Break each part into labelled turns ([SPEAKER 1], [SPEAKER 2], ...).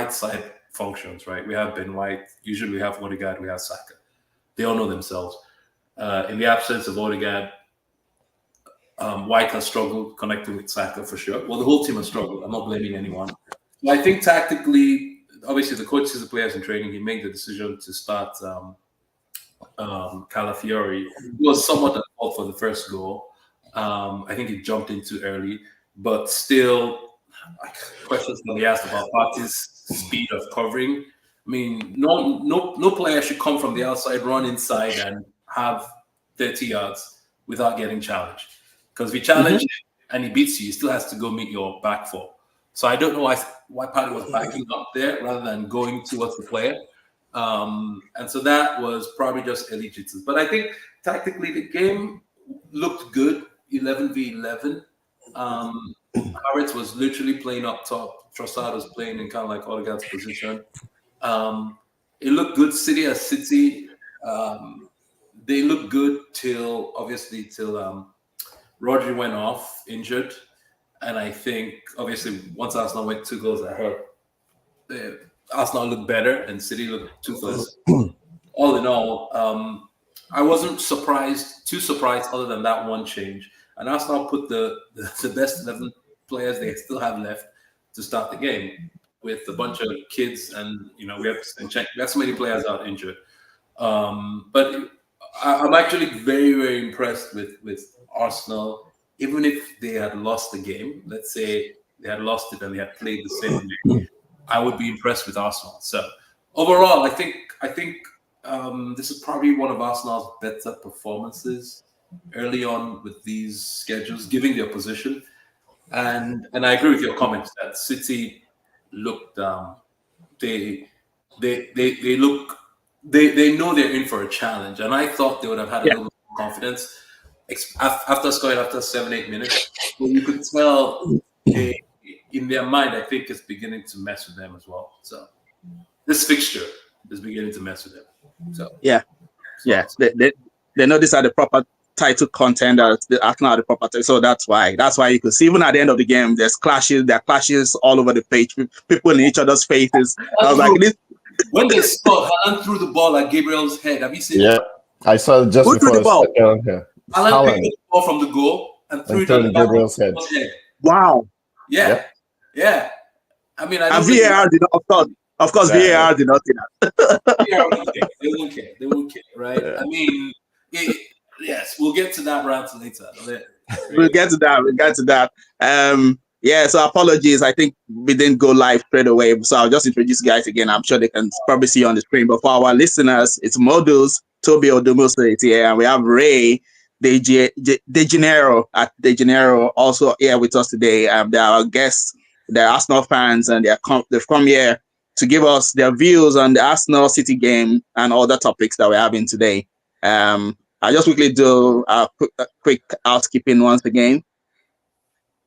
[SPEAKER 1] right side functions, right? We have Ben White. Usually we have Odegaard, we have Saka. They all know themselves. In the absence of Odegaard, White has struggled connecting with Saka for sure. Well, the whole team has struggled. I'm not blaming anyone. So I think tactically, obviously, the coach sees the players in training. He made the decision to start Calafiori. He was somewhat at fault for the first goal. I think he jumped in too early, but still, questions can be asked about Partey's speed of covering. I mean, no player should come from the outside, run inside, and have 30 yards without getting challenged. Because if he challenges and he beats you, he still has to go meet your back four. So I don't know why Partey was backing up there rather than going towards the player. And so that was probably just early jitters. But I think tactically the game looked good, 11v11. Havertz was literally playing up top. Trossard was playing in kind of like Odegaard's position. It looked good, City as City. They looked good till Rodri went off injured. And I think, obviously, once Arsenal went 2 goals ahead, Arsenal looked better and City looked toothless. All in all, I wasn't too surprised other than that one change. And Arsenal put the best 11 players they still have left to start the game with a bunch of kids. And, we have so many players out injured. But I'm actually very, very impressed with Arsenal. Even if they had lost the game, let's say they had lost it and they had played the same way, I would be impressed with Arsenal. So overall, I think this is probably one of Arsenal's better performances early on with these schedules, giving the opposition. And I agree with your comments that City looked they know they're in for a challenge, and I thought they would have had a little bit more confidence after scoring after 7-8 minutes. But you could tell in their mind, I think it's beginning to mess with them as well. So this fixture is beginning to mess with them. So
[SPEAKER 2] they know these are the proper title contenders. The Arsenal are the proper title, so that's why you could see even at the end of the game, there are clashes all over the pitch, people in each other's faces. I was like,
[SPEAKER 1] when they scored, Haaland threw the ball at Gabriel's head. Have you seen it?
[SPEAKER 3] I saw it just before the ball.
[SPEAKER 1] Haaland picked the ball from the goal and threw it at Gabriel's head.
[SPEAKER 2] Wow.
[SPEAKER 1] Yeah. I mean,
[SPEAKER 2] and VAR did not, of course, VAR did not see that.
[SPEAKER 1] VAR won't care. They won't care, right? Yeah. I mean, yes, we'll get to that rant later.
[SPEAKER 2] We'll get to that. So apologies. I think we didn't go live straight away. So I'll just introduce you guys again. I'm sure they can probably see you on the screen. But for our listeners, it's Modus, Toby Odumoso here, and we have Ray De Janeiro at De Janeiro also here with us today. They're our guests. They're Arsenal fans, and they've come here to give us their views on the Arsenal City game and other topics that we're having today. I'll just quickly do a quick housekeeping once again.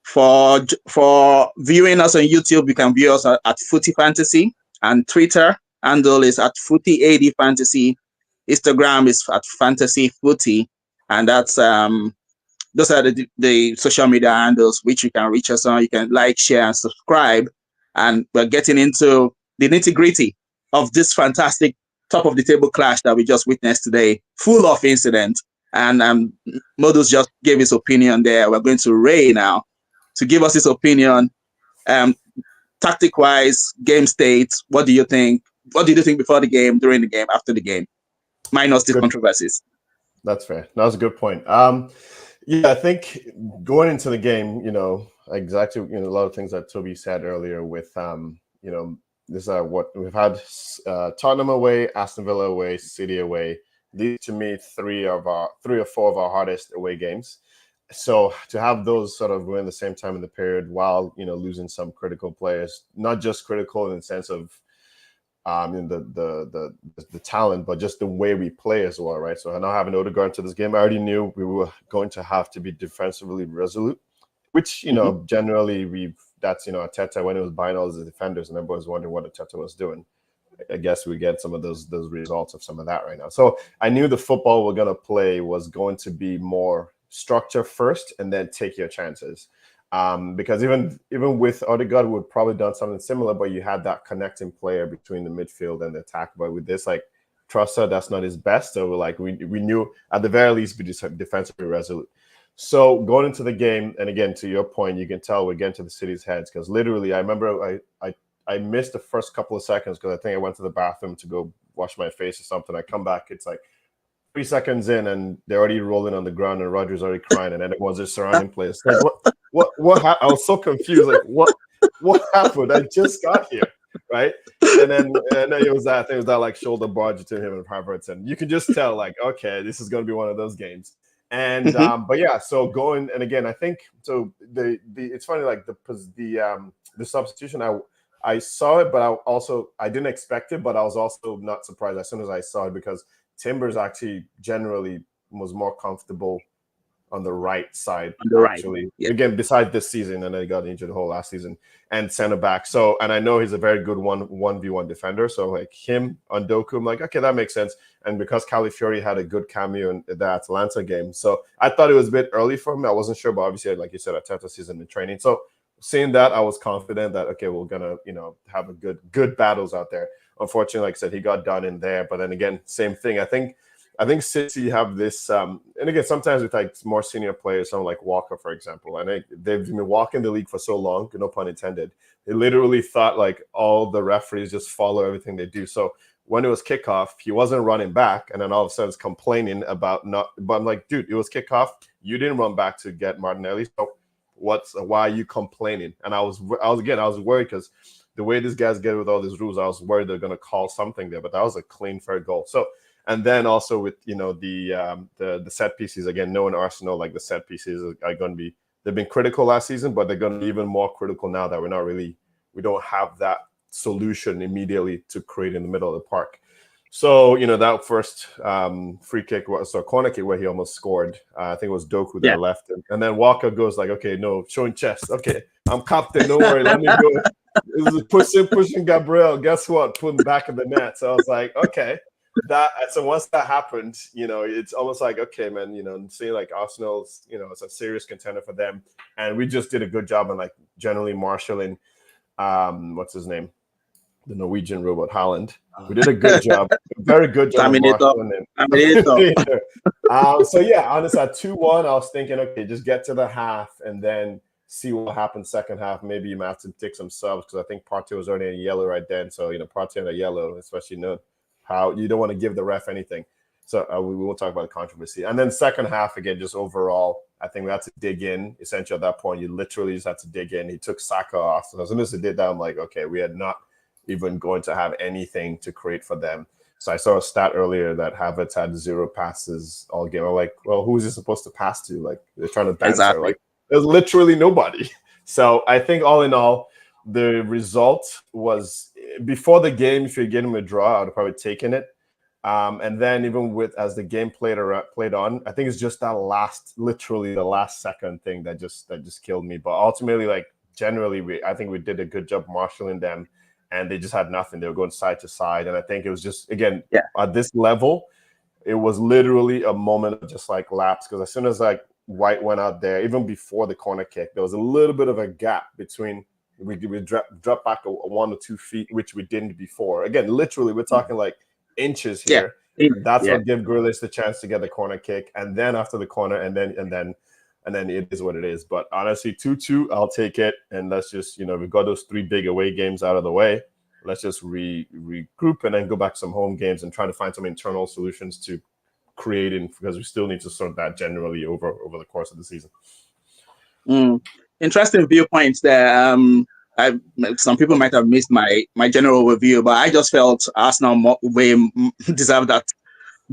[SPEAKER 2] For viewing us on YouTube, you can view us at Footy Fantasy, and Twitter handle is at Footy80 Fantasy. Instagram is at Fantasy Footy, and that's those are the social media handles which you can reach us on. You can like, share, and subscribe. And we're getting into the nitty-gritty of this fantastic top of the table clash that we just witnessed today, full of incident. And Modus just gave his opinion there. We're going to Ray now to give us his opinion, tactic-wise, game state. What do you think? What did you think before the game, during the game, after the game? Minus the controversies.
[SPEAKER 3] That's fair. That was a good point. I think going into the game, exactly, a lot of things that Toby said earlier with, this are what we've had: Tottenham away, Aston Villa away, City away. These, to me, 3 or 4 of our hardest away games. So to have those sort of go in the same time in the period while, losing some critical players, not just critical in the sense of the talent, but just the way we play as well, right? So now having Odegaard to this game, I already knew we were going to have to be defensively resolute, which, generally that's, Arteta, when it was buying all the defenders and everyone was wondering what Arteta was doing. I guess we get some of those results of some of that right now. So I knew the football we're going to play was going to be more structure first and then take your chances. Because even with Odegaard, we would probably done something similar, but you had that connecting player between the midfield and the attack. But with this, like Trossard, that's not his best. So like we knew at the very least be defensively resolute. So going into the game, and again to your point, you can tell we're getting to the City's heads because literally, I remember I missed the first couple of seconds because I think I went to the bathroom to go wash my face or something. I come back, it's like 3 seconds in, and they're already rolling on the ground, and Rodgers already crying, and then it was just surrounding players. Like, what I was so confused. Like, what happened? I just got here, right? And then it was that. I think it was that like shoulder barge between him and Havertz, and you can just tell, like, okay, this is going to be one of those games. And but yeah, so going, and again, I think so. The it's funny, like the substitution. I saw it, but I didn't expect it, but I was also not surprised as soon as I saw it because Timbers actually generally was more comfortable on the right side.
[SPEAKER 2] On the
[SPEAKER 3] actually.
[SPEAKER 2] Right. Yeah.
[SPEAKER 3] Again, beside this season, and then he got injured the whole last season, and center back. So, and I know he's a very good 1v1 defender. So like him on Doku, I'm like, okay, that makes sense. And because Calafiori had a good cameo in the Atlanta game. So I thought it was a bit early for me. I wasn't sure, but obviously, like you said, Atlanta season in training. So seeing that, I was confident that, okay, we're going to, have a good battles out there. Unfortunately, like I said, he got done in there. But then again, same thing. I think City have this, and again, sometimes with like more senior players, someone like Walker, for example, and they've been walking the league for so long, no pun intended. They literally thought like all the referees just follow everything they do. So when it was kickoff, he wasn't running back, and then all of a sudden it's complaining about not. But I'm like, dude, it was kickoff. You didn't run back to get Martinelli. So why are you complaining? And I was worried because the way these guys get with all these rules, I was worried they're going to call something there. But that was a clean, fair goal. So. And then also with the set pieces, again, knowing Arsenal, like the set pieces are going to be, they've been critical last season, but they're going to be even more critical now that we don't have that solution immediately to create in the middle of the park. So that first free kick was a corner kick where he almost scored. I think it was Doku that left him, and then Walker goes like, okay, no, showing chest. Okay, I'm captain. Don't worry, let me go. It was pushing Gabriel. Guess what? Put him back in the net. So I was like, okay. So once that happened, it's almost like, okay, man, seeing like Arsenal's, it's a serious contender for them. And we just did a good job on like generally marshalling, what's his name? The Norwegian robot, Haaland. We did a good job, very good job marshalling him. So yeah, honestly, at 2-1, I was thinking, okay, just get to the half and then see what happens second half. Maybe you might have to take some subs because I think Partey was already in yellow right then. So, Partey in a yellow, especially, how you don't want to give the ref anything. So we won't talk about the controversy. And then second half, again, just overall, I think we had to dig in. Essentially, at that point, you literally just had to dig in. He took Saka off. So as soon as he did that, I'm like, okay, we had not even going to have anything to create for them. So I saw a stat earlier that Havertz had 0 passes all game. I'm like, well, who is he supposed to pass to? Like, they're trying to dance her. Like, there's literally nobody. So I think all in all, the result was before the game. If you're getting a draw, I would have probably taken it. And then even as the game played on, I think it's just that literally the last second thing that just killed me. But ultimately, like generally, I think we did a good job marshalling them, and they just had nothing. They were going side to side, and I think it was just at this level, it was literally a moment of just like lapse because as soon as like White went out there, even before the corner kick, there was a little bit of a gap between. We drop back 1 or 2 feet, which we didn't before. Again, literally, we're talking like inches here. That's what gave Grealish the chance to get the corner kick, and then after the corner, and then it is what it is. But honestly, 2-2, I'll take it, and let's just we've got those 3 big away games out of the way. Let's just regroup and then go back to some home games and try to find some internal solutions to creating because we still need to sort that generally over the course of the season.
[SPEAKER 2] Interesting viewpoints there. Some people might have missed my general overview, but I just felt Arsenal deserved that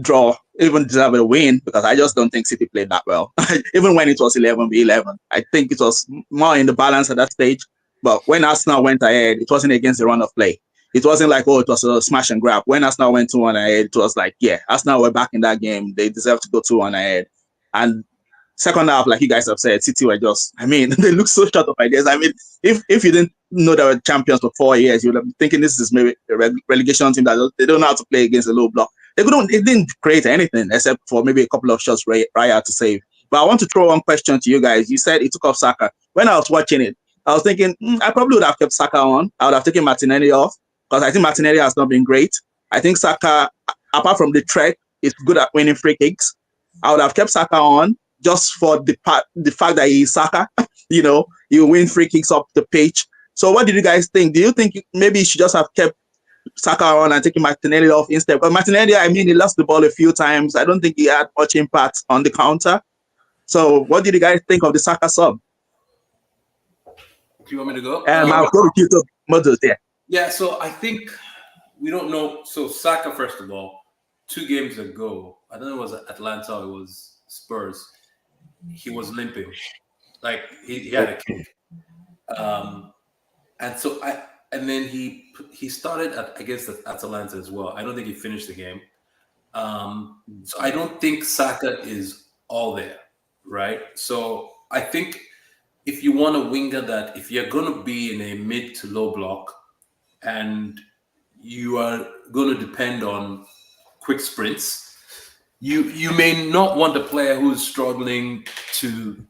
[SPEAKER 2] draw, even deserved a win, because I just don't think City played that well. Even when it was 11v11, I think it was more in the balance at that stage. But when Arsenal went ahead, it wasn't against the run of play. It wasn't like, it was a smash and grab. When Arsenal went 2-1 ahead, it was like, Arsenal were back in that game. They deserved to go 2-1 ahead. And second half, like you guys have said, City were just, they look so short of ideas. If you didn't know they were champions for 4 years, you would have been thinking this is maybe a relegation team that they don't know how to play against a low block. They didn't create anything except for maybe a couple of shots Raya to save. But I want to throw one question to you guys. You said it took off Saka. When I was watching it, I was thinking, I probably would have kept Saka on. I would have taken Martinelli off because I think Martinelli has not been great. I think Saka, apart from the threat, is good at winning free kicks. I would have kept Saka on just for the fact that he is Saka. You know, you win free kicks up the pitch. So what did you guys think? Do you think maybe you should just have kept Saka on and taking Martinelli off instead? But Martinelli, I mean, he lost the ball a few times. I don't think he had much impact on the counter. So what did you guys think of the Saka sub?
[SPEAKER 1] Do you want me to go?
[SPEAKER 2] I'll go with you to Models there.
[SPEAKER 1] Yeah, so I think we don't know. So Saka, first of all, 2 games ago, I don't know if it was Atlanta or it was Spurs, he was limping. Like he had a kick. And then he started against Atalanta as well. I don't think he finished the game. So I don't think Saka is all there, right? So I think if you want a winger that if you're going to be in a mid to low block and you are going to depend on quick sprints, you may not want a player who's struggling to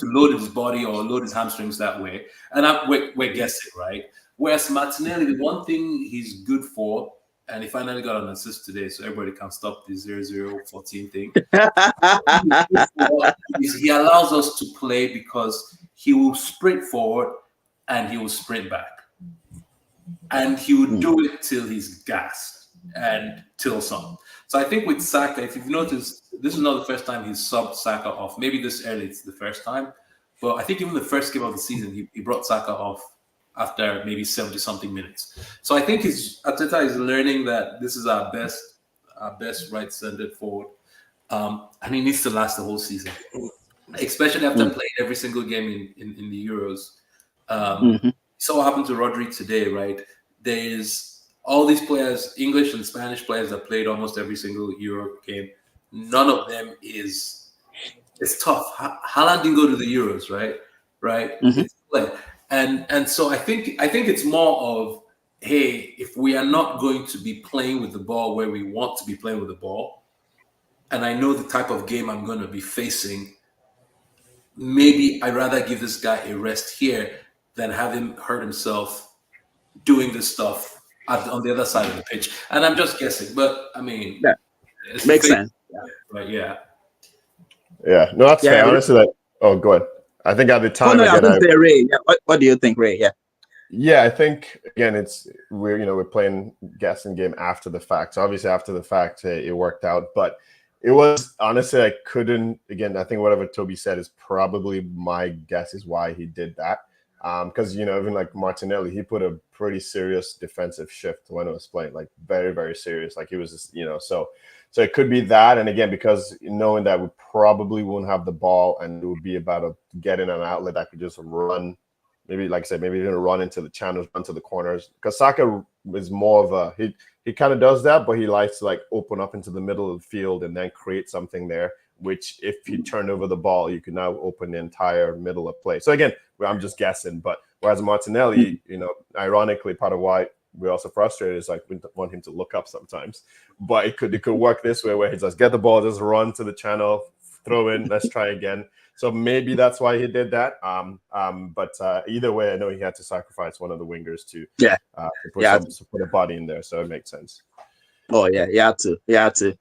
[SPEAKER 1] load his body or load his hamstrings that way. And we're guessing, right? Whereas Martinelli, the one thing he's good for, and he finally got an assist today, so everybody can stop the 0-0-14 thing. He allows us to play because he will sprint forward and he will sprint back. And he will do it till he's gassed and till some. So I think with Saka, if you've noticed, this is not the first time he's subbed Saka off. Maybe this early it's the first time. But I think even the first game of the season, he brought Saka off after maybe 70-something minutes. So I think Arteta is learning that this is our best right-centered forward. And he needs to last the whole season, especially after playing every single game in the Euros. So what happened to Rodri today, right? There's all these players, English and Spanish players that played almost every single Euro game. None of them it's tough. Haaland didn't go to the Euros, right? And so I think it's more of, hey, if we are not going to be playing with the ball where we want to be playing with the ball, and I know the type of game I'm going to be facing, maybe I'd rather give this guy a rest here than have him hurt himself doing this stuff on the other side of the pitch. And I'm just guessing, but I mean,
[SPEAKER 2] it makes sense.
[SPEAKER 1] Right? Yeah.
[SPEAKER 3] Yeah. No, that's fair. Honestly, go ahead. I think at the time,
[SPEAKER 2] Ray. Yeah. What do you think, Ray? Yeah.
[SPEAKER 3] Yeah, I think again, we're playing guessing game after the fact. So obviously, after the fact, it worked out, but it was honestly I couldn't. Again, I think whatever Toby said is probably my guess is why he did that. Because even like Martinelli, he put a pretty serious defensive shift when it was playing, like very, very serious. Like he was just, so it could be that. And again, because knowing that we probably won't have the ball and it would be about a getting an outlet that could just run, maybe like I said, maybe even run into the channels, run to the corners. Because Saka is more of a he kind of does that, but he likes to like open up into the middle of the field and then create something there. Which if you turn over the ball, you can now open the entire middle of play. So again, I'm just guessing, but whereas Martinelli, ironically, part of why we're also frustrated is like we want him to look up sometimes. But it could work this way where he just get the ball, just run to the channel, throw in, let's try again. So maybe that's why he did that. But either way, I know he had to sacrifice one of the wingers to put a body in there. So it makes sense.
[SPEAKER 2] Oh yeah, he had to.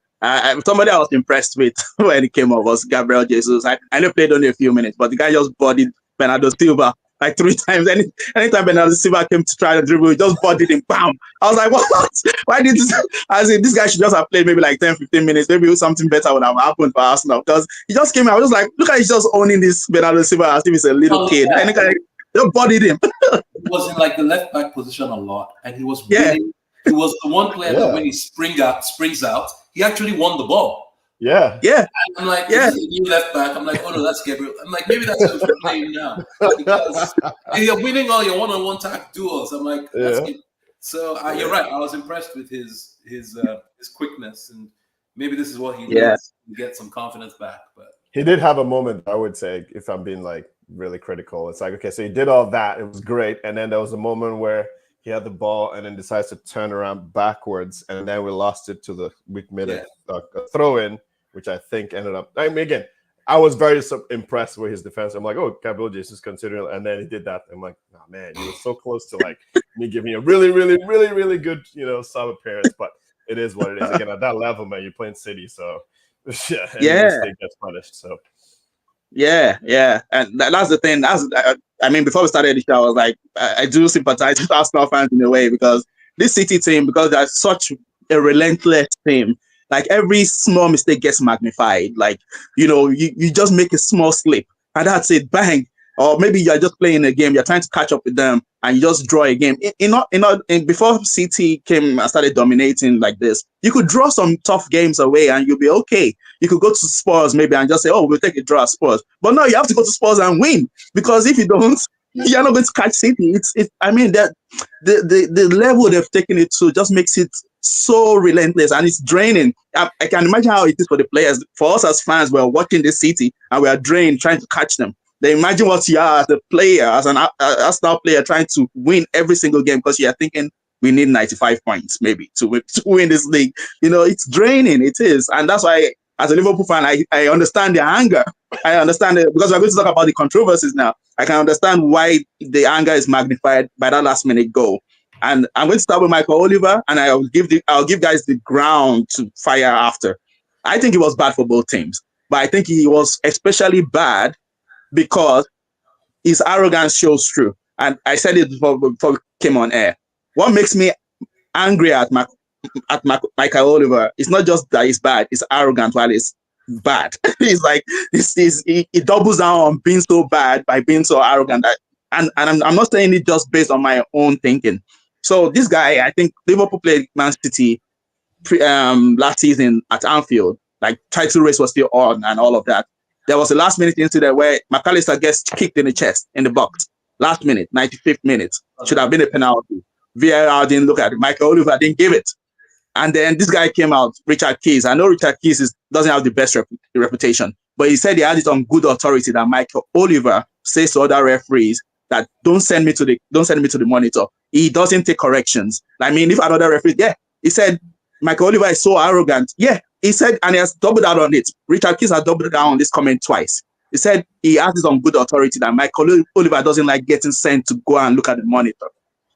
[SPEAKER 2] Somebody I was impressed with when he came up was Gabriel Jesus. I know played only a few minutes, but the guy just bodied Bernardo Silva like 3 times. Anytime Bernardo Silva came to try to dribble, he just bodied him. Bam! I was like, what? Why did this? I said, this guy should just have played maybe like 10, 15 minutes. Maybe something better would have happened for Arsenal because he just came out. I was just like, look at he's just owning this Bernardo Silva as if he's a little kid. And the guy just bodied him.
[SPEAKER 1] He was in like the left back position a lot, and he was winning. He was the one player that when he springs out, he actually won the ball.
[SPEAKER 3] Yeah.
[SPEAKER 1] And I'm like, this is a new left back. I'm like, oh no, that's Gabriel. I'm like, maybe that's who's playing now. Because you're winning all your one-on-one tag duels. I'm like, that's good. So you're right. I was impressed with his quickness, and maybe this is what he needs to get some confidence back. But
[SPEAKER 3] he did have a moment, I would say, if I'm being like really critical. It's like, okay, so he did all that. It was great. And then there was a moment where he had the ball and then decides to turn around backwards, and then we lost it to we made a throw in, which I think ended up. I mean, again, I was very impressed with his defense. I'm like, oh, Kabilja is considering, and then he did that. I'm like, oh man, he was so close to like me giving a really, really, really, really good, sub appearance. But it is what it is. Again, at that level, man, you're playing City, so any mistake gets punished. So
[SPEAKER 2] yeah, and that's the thing. I mean, before we started the show, I was like, I do sympathize with Arsenal fans in a way, because this City team, because they're such a relentless team, like every small mistake gets magnified. Like, you just make a small slip and that's it, bang. Or maybe you're just playing a game, you're trying to catch up with them, and you just draw a game. Before City came and started dominating like this, you could draw some tough games away and you'll be okay. You could go to Spurs maybe and just say, oh, we'll take a draw at Spurs. But no, you have to go to Spurs and win, because if you don't, you're not going to catch City. I mean, that the level they've taken it to just makes it so relentless, and it's draining. I can imagine how it is for the players. For us as fans, we're watching this City and we are drained trying to catch them. They imagine what you are as a player, as an Arsenal player, trying to win every single game, because you're thinking we need 95 points maybe to win this league. It's draining. It is, and that's why, as a Liverpool fan, I understand their anger. I understand it, because we're going to talk about the controversies now. I can understand why the anger is magnified by that last-minute goal. And I'm going to start with Michael Oliver, and I'll give guys the ground to fire after. I think it was bad for both teams, but I think he was especially bad because his arrogance shows through. And I said it before we came on air. What makes me angry at Michael Oliver is not just that he's bad, he's arrogant while he's bad. He's like, he doubles down on being so bad by being so arrogant. And I'm not saying it just based on my own thinking. So this guy, I think Liverpool played Man City last season at Anfield. Like, title race was still on and all of that. There was a last-minute incident where McAllister gets kicked in the chest, in the box. Last minute, 95th minute. Should have been a penalty. VAR didn't look at it. Michael Oliver didn't give it. And then this guy came out, Richard Keys. I know Richard Keys doesn't have the best reputation, but he said he had it on good authority that Michael Oliver says to other referees that don't send me to the monitor. He doesn't take corrections. I mean, if another referee, he said Michael Oliver is so arrogant. Yeah, he said, and he has doubled down on it. Richard Keys has doubled down on this comment twice. He said he has it on good authority that Michael Oliver doesn't like getting sent to go and look at the monitor.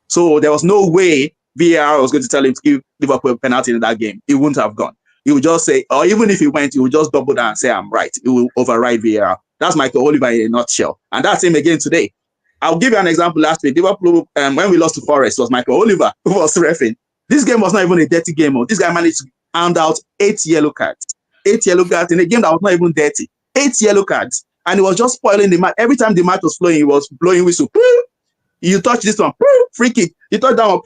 [SPEAKER 2] So there was no way VAR was going to tell him to give Liverpool a penalty in that game. He wouldn't have gone. He would just say, or even if he went, he would just double down and say, I'm right. He will override VAR. That's Michael Oliver in a nutshell. And that's him again today. I'll give you an example. Last week, Liverpool, when we lost to Forest, it was Michael Oliver who was reffing. This game was not even a dirty game. This guy managed to hand out 8 yellow cards. 8 yellow cards in a game that was not even dirty. 8 yellow cards. And he was just spoiling the match. Every time the match was flowing, he was blowing whistle. You touch this one, free kick. You touch that one.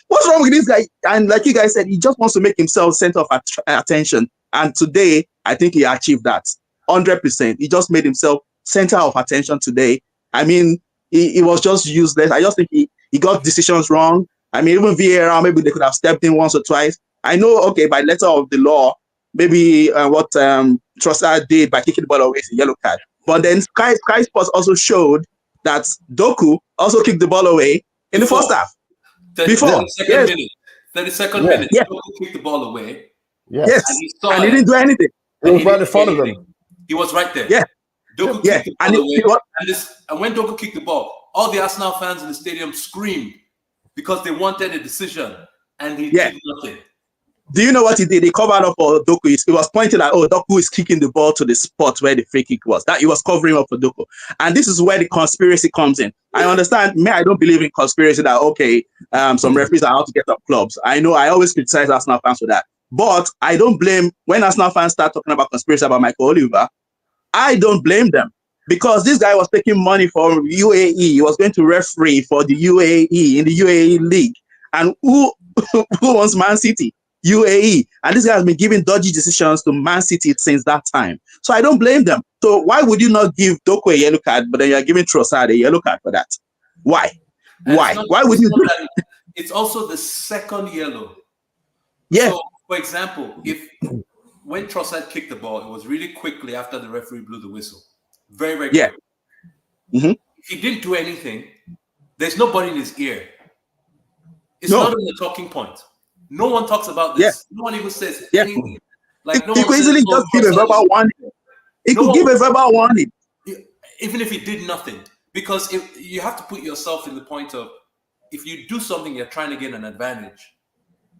[SPEAKER 2] What's wrong with this guy? And like you guys said, he just wants to make himself center of attention. And today, I think he achieved that 100%. He just made himself center of attention today. I mean, he was just useless. I just think he got decisions wrong. I mean, even VAR, maybe they could have stepped in once or twice. I know, okay, by letter of the law, maybe what Trossard did by kicking the ball away is a yellow card. But then Sky Sports also showed that Doku also kicked the ball away in the first half.
[SPEAKER 1] 32nd minute, Doku kicked the ball away.
[SPEAKER 2] Yes. And he didn't do anything.
[SPEAKER 3] He was right in front of him.
[SPEAKER 1] He was right there.
[SPEAKER 2] Yeah.
[SPEAKER 1] Doku kicked the ball away. And when Doku kicked the ball, all the Arsenal fans in the stadium screamed because they wanted a decision, and he did nothing.
[SPEAKER 2] Do you know what he did? He covered up for Doku. He was pointing at, Doku is kicking the ball to the spot where the free kick was. That he was covering up for Doku. And this is where the conspiracy comes in. I understand. I don't believe in conspiracy that, some referees are out to get up clubs. I know I always criticize Arsenal fans for that. But I don't blame, when Arsenal fans start talking about conspiracy about Michael Oliver, I don't blame them. Because this guy was taking money from UAE. He was going to referee for the UAE in the UAE league. And who wants Man City? UAE. And this guy has been giving dodgy decisions to Man City since that time. So I don't blame them. So why would you not give Doku a yellow card, but then you're giving Trossard a yellow card for that? Why? Why would you do that?
[SPEAKER 1] It's also the second yellow.
[SPEAKER 2] Yeah.
[SPEAKER 1] So, for example, when Trossard kicked the ball, it was really quickly after the referee blew the whistle. Very, very quick.
[SPEAKER 2] Mm-hmm.
[SPEAKER 1] If he didn't do anything, there's nobody in his ear. It's not even a talking point. No one talks about this. No one even says anything. Like,
[SPEAKER 2] he could easily just give a verbal warning. He could give a verbal warning.
[SPEAKER 1] Even if he did nothing. Because if you have to put yourself in the point of, if you do something, you're trying to get an advantage.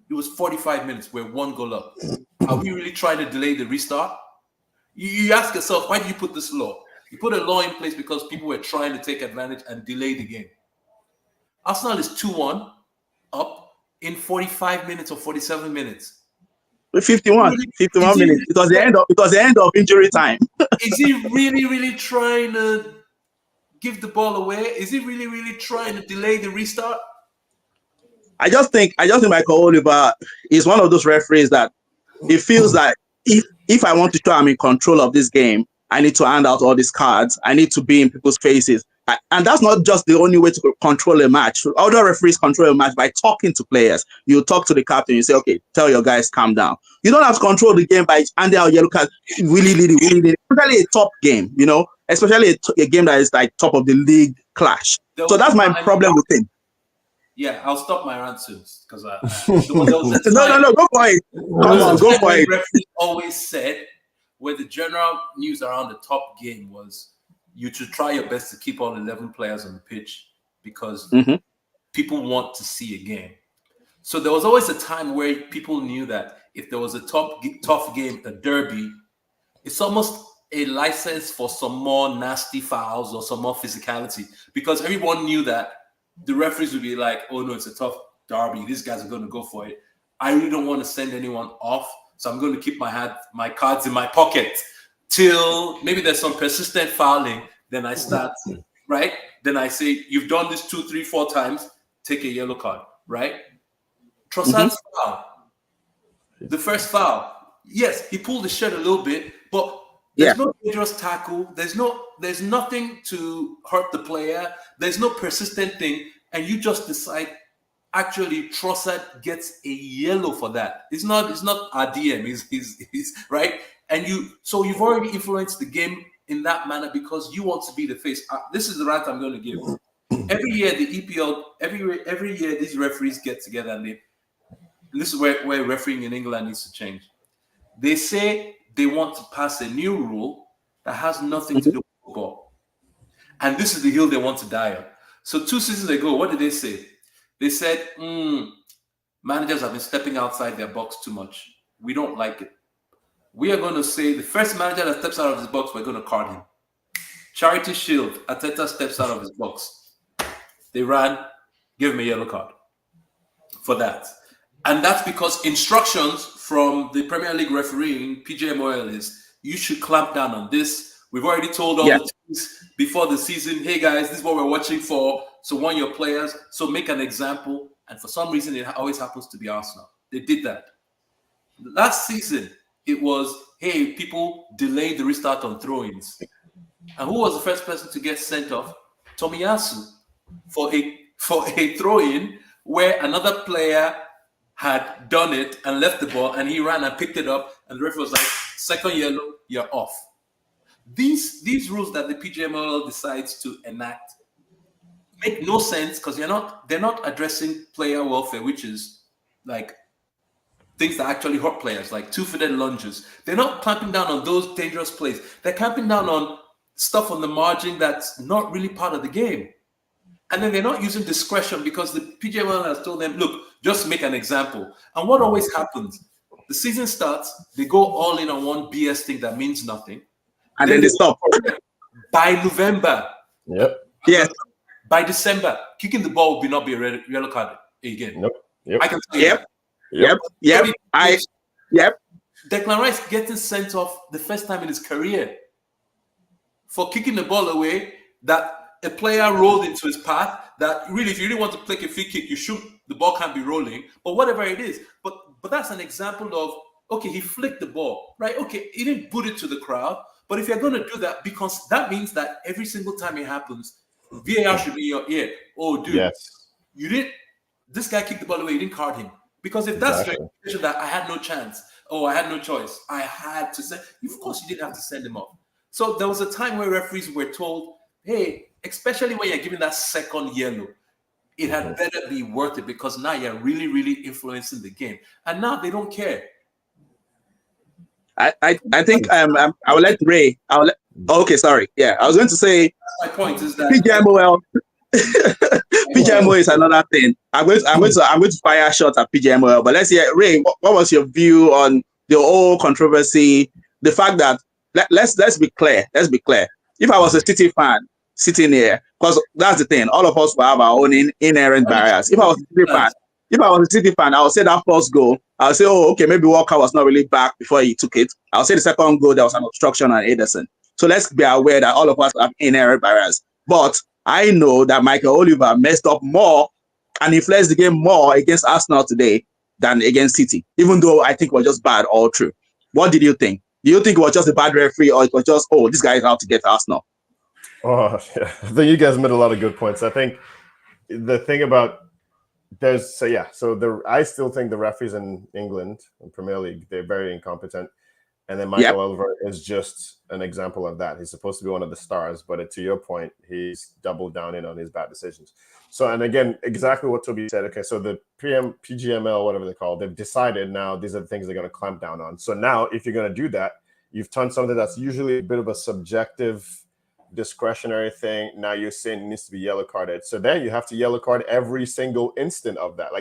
[SPEAKER 1] It was 45 minutes. We're 1 goal up. Are we really trying to delay the restart? You ask yourself, why did you put this law? You put a law in place because people were trying to take advantage and delay the game. Arsenal is 2-1 up in 45 minutes or 47 minutes.
[SPEAKER 2] 51 minutes. It was the end of injury time.
[SPEAKER 1] Is he really trying to give the ball away? Is he really trying to delay the restart?
[SPEAKER 2] I just think Michael Oliver is one of those referees that it feels like if I want to show I'm in control of this game, I need to hand out all these cards. I need to be in people's faces. And that's not just the only way to control a match. Other referees control a match by talking to players. You talk to the captain, you say, okay, tell your guys, calm down. You don't have to control the game by handing out yellow cards really. Especially a top game, especially a game that is like top of the league clash. So that's my problem with him.
[SPEAKER 1] Yeah, I'll stop my rant soon because
[SPEAKER 2] no, go for it. Go for it.
[SPEAKER 1] Referee always said where the general news around the top game was you should try your best to keep all 11 players on the pitch because people want to see a game. So there was always a time where people knew that if there was a tough game, a derby, it's almost a license for some more nasty fouls or some more physicality because everyone knew that the referees would be like, oh no, it's a tough derby. These guys are going to go for it. I really don't want to send anyone off. So I'm going to keep my cards in my pocket till maybe there's some persistent fouling. Then I start, right? Then I say, you've done this 2, 3, 4 times. Take a yellow card, right? Trossard's foul. The first foul. Yes, he pulled the shirt a little bit, but there's no dangerous tackle. There's nothing to hurt the player. There's no persistent thing. And you just decide, actually, Trossard gets a yellow for that. It's not RDM. He's right. And so you've already influenced the game in that manner because you want to be the face. This is the rant I'm going to give. Every year, the EPL, every year, these referees get together and this is where refereeing in England needs to change. They say they want to pass a new rule that has nothing to do with football. And this is the hill they want to die on. So 2 seasons ago, what did they say? They said, managers have been stepping outside their box too much. We don't like it. We are going to say the first manager that steps out of his box, we're going to card him. Charity Shield, Arteta steps out of his box. They ran, give him a yellow card for that. And that's because instructions from the Premier League refereeing, PJMOL, is you should clamp down on this. We've already told all the teams before the season, hey guys, this is what we're watching for. So want your players, so make an example. And for some reason, it always happens to be Arsenal. They did that. Last season, it was, hey, people delayed the restart on throw-ins. And who was the first person to get sent off? Tomiyasu for a throw-in where another player had done it and left the ball, and he ran and picked it up, and the referee was like, second yellow, you're off. These rules that the PGMOL decides to enact make no sense because they're not addressing player welfare, which is like things that actually hurt players, like two-footed lunges. They're not clamping down on those dangerous plays. They're clamping down on stuff on the margin that's not really part of the game. And then they're not using discretion because the PGMOL has told them, look, just make an example. And what always happens, the season starts, they go all in on one BS thing that means nothing.
[SPEAKER 2] And then they stop.
[SPEAKER 1] By November.
[SPEAKER 3] Yep.
[SPEAKER 2] Yes.
[SPEAKER 1] By December, kicking the ball will not be a yellow card again.
[SPEAKER 3] Nope. Yep.
[SPEAKER 1] I can tell you.
[SPEAKER 2] Yep.
[SPEAKER 1] Declan Rice getting sent off the first time in his career for kicking the ball away that a player rolled into his path that really, if you really want to play a free kick, you shoot, the ball can't be rolling, but whatever it is. But that's an example of, okay, he flicked the ball, right? Okay, he didn't put it to the crowd, but if you're going to do that, because that means that every single time it happens, VAR should be in your ear. Oh, dude, you didn't, this guy kicked the ball away, you didn't card him. Because if that's the situation that I had no chance, I had no choice, I had to send, of course you didn't have to send him off. So there was a time where referees were told, hey, especially when you're giving that second yellow, it had better be worth it because now you're really, really influencing the game. And now they don't care.
[SPEAKER 2] I think I will let Ray. Okay, sorry. Yeah, I was going to say
[SPEAKER 1] My point is that
[SPEAKER 2] PGMOL. PGMOL is another thing. I'm going to fire shots at PGMOL. But let's hear, Ray. What was your view on the whole controversy? The fact that let's be clear. Let's be clear. If I was a City fan sitting here, because that's the thing, all of us will have our own inherent barriers. If I was a City fan, I would say that first goal, I would say, oh, okay, maybe Walker was not really back before he took it. I would say the second goal, there was an obstruction on Ederson. So let's be aware that all of us have inherent barriers. But I know that Michael Oliver messed up more and influenced the game more against Arsenal today than against City, even though I think it was just bad all through. What did you think? Do you think it was just a bad referee, or it was just, oh, this guy is out to get Arsenal?
[SPEAKER 3] Oh, yeah. I think you guys made a lot of good points. I think the thing about I still think the referees in England and Premier League, they're very incompetent. And then Michael Oliver is just an example of that. He's supposed to be one of the stars, but to your point, he's doubled down in on his bad decisions. So, and again, exactly what Toby said. Okay, so the PGML, whatever they call it, they've decided now these are the things they're going to clamp down on. So now, if you're going to do that, you've turned something that's usually a bit of a subjective, discretionary thing. Now you're saying it needs to be yellow carded. So then you have to yellow card every single instant of that,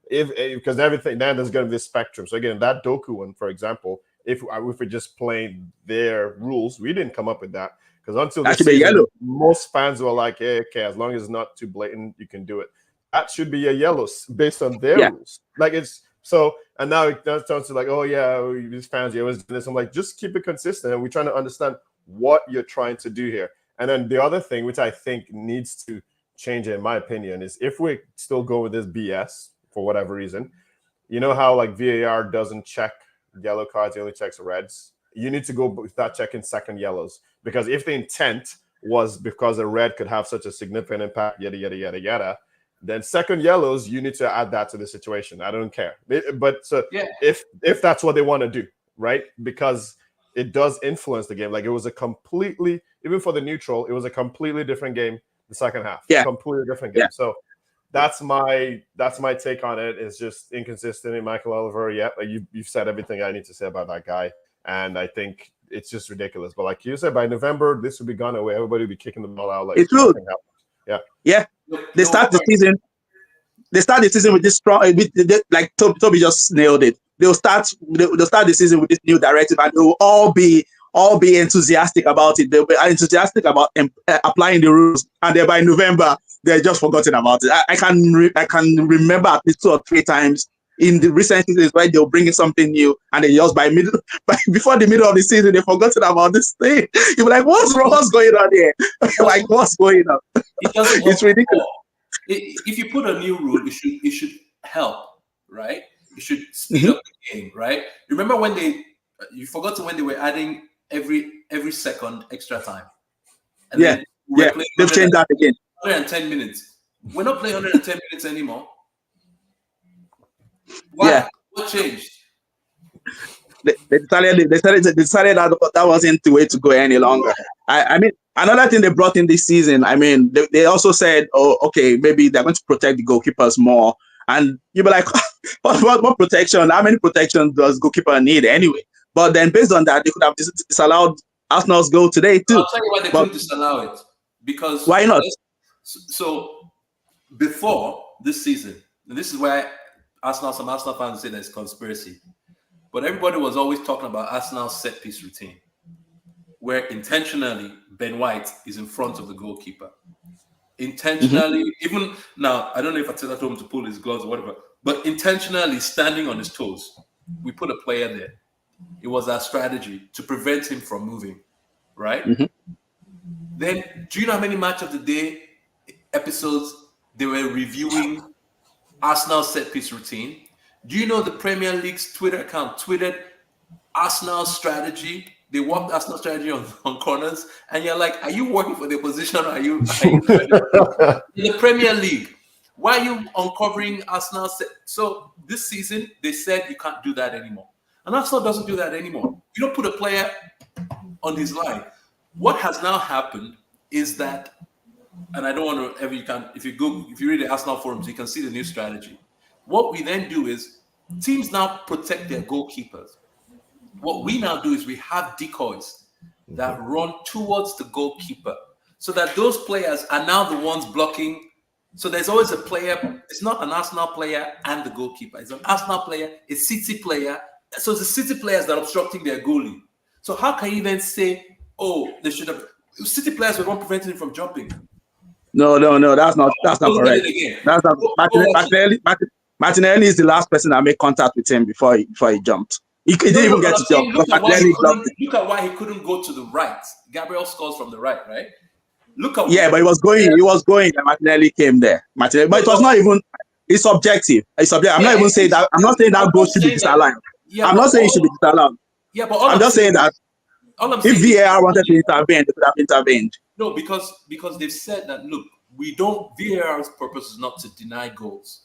[SPEAKER 3] because everything. Then there's going to be a spectrum. So again, that Doku one, for example. If we're just playing their rules, we didn't come up with that, because until this season, most fans were like, hey, okay, as long as it's not too blatant, you can do it. That should be a yellow based on their rules. Like it's so, and now it turns to like, oh yeah, these fans, you always do this. I'm like, just keep it consistent, and we're trying to understand what you're trying to do here. And then the other thing, which I think needs to change, in my opinion, is if we still go with this BS for whatever reason, you know how like VAR doesn't check yellow cards, he only checks reds. You need to go without checking second yellows, because if the intent was because a red could have such a significant impact, yada yada yada yada, then second yellows, you need to add that to the situation. I don't care, but so if that's what they want to do, right? Because it does influence the game. Like it was a completely, even for the neutral, it was a completely different game the second half. Completely different game. So that's my take on it. It's just inconsistent in Michael Oliver. Yeah, like you've said everything I need to say about that guy, and I think it's just ridiculous. But like you said, by November this will be gone away. Everybody will be kicking the ball out like
[SPEAKER 2] it's true. Yeah. They start the season with this strong. Like Toby just nailed it. They'll start the season with this new directive, and they will all be enthusiastic about it. They'll be enthusiastic about applying the rules, and then by November they're just forgotten about it. I can remember at least 2 or 3 times in the recent seasons where they'll bring in something new, and then just before the middle of the season they've forgotten about this thing. You're like, what's going on here? Like, what's going on? It's ridiculous.
[SPEAKER 1] If you put a new rule, it should help, right? It should speed up the game, right? Remember when you forgot when they were adding every second extra time. And
[SPEAKER 2] they've changed that again.
[SPEAKER 1] 110 minutes. We're not playing 110 minutes anymore. Why?
[SPEAKER 2] Yeah.
[SPEAKER 1] What changed?
[SPEAKER 2] They decided that wasn't the way to go any longer. I mean, another thing they brought in this season, I mean, they also said, oh, okay, maybe they're going to protect the goalkeepers more. And you'll be like, what protection? How many protections does goalkeeper need anyway? But then based on that, they could have disallowed Arsenal's goal today too.
[SPEAKER 1] I'll tell you why they couldn't disallow it. Because
[SPEAKER 2] why not?
[SPEAKER 1] So before this season, and this is why some Arsenal fans say there's conspiracy. But everybody was always talking about Arsenal's set piece routine, where intentionally Ben White is in front of the goalkeeper. Intentionally, even now, I don't know if Ateta told him to pull his gloves or whatever, but intentionally standing on his toes. We put a player there. It was our strategy to prevent him from moving, right? Then, do you know how many Match of the Day episodes they were reviewing Arsenal's set piece routine? Do you know the Premier League's Twitter account tweeted Arsenal's strategy? They worked Arsenal strategy on corners, and you're like, are you working for the opposition, or are you in the Premier League? Why are you uncovering Arsenal? So this season, they said you can't do that anymore. And Arsenal doesn't do that anymore. You don't put a player on his line. What has now happened is that, and I don't want to if you read the Arsenal forums, you can see the new strategy. What we then do is teams now protect their goalkeepers. What we now do is we have decoys that run towards the goalkeeper, so that those players are now the ones blocking. So there's always a player. It's not an Arsenal player and the goalkeeper. It's an Arsenal player, a City player. So it's the City players that are obstructing their goalie. So how can you then say, oh, they should have... City players were one preventing him from jumping.
[SPEAKER 2] No, that's not correct. That's not Martinelli is the last person that made contact with him before he jumped. He didn't even get to jump.
[SPEAKER 1] Look at why he couldn't go to the right. Gabriel scores from the right? Look at
[SPEAKER 2] but he was going, and Martinelli came there. But it was not even, it's subjective. I'm not even saying that, I'm not saying that goal should be disallowed. I'm not saying it should be disallowed.
[SPEAKER 1] Yeah, but
[SPEAKER 2] I'm just saying that if VAR wanted to intervene, they could have intervened.
[SPEAKER 1] No, because they've said that, look, VAR's purpose is not to deny goals.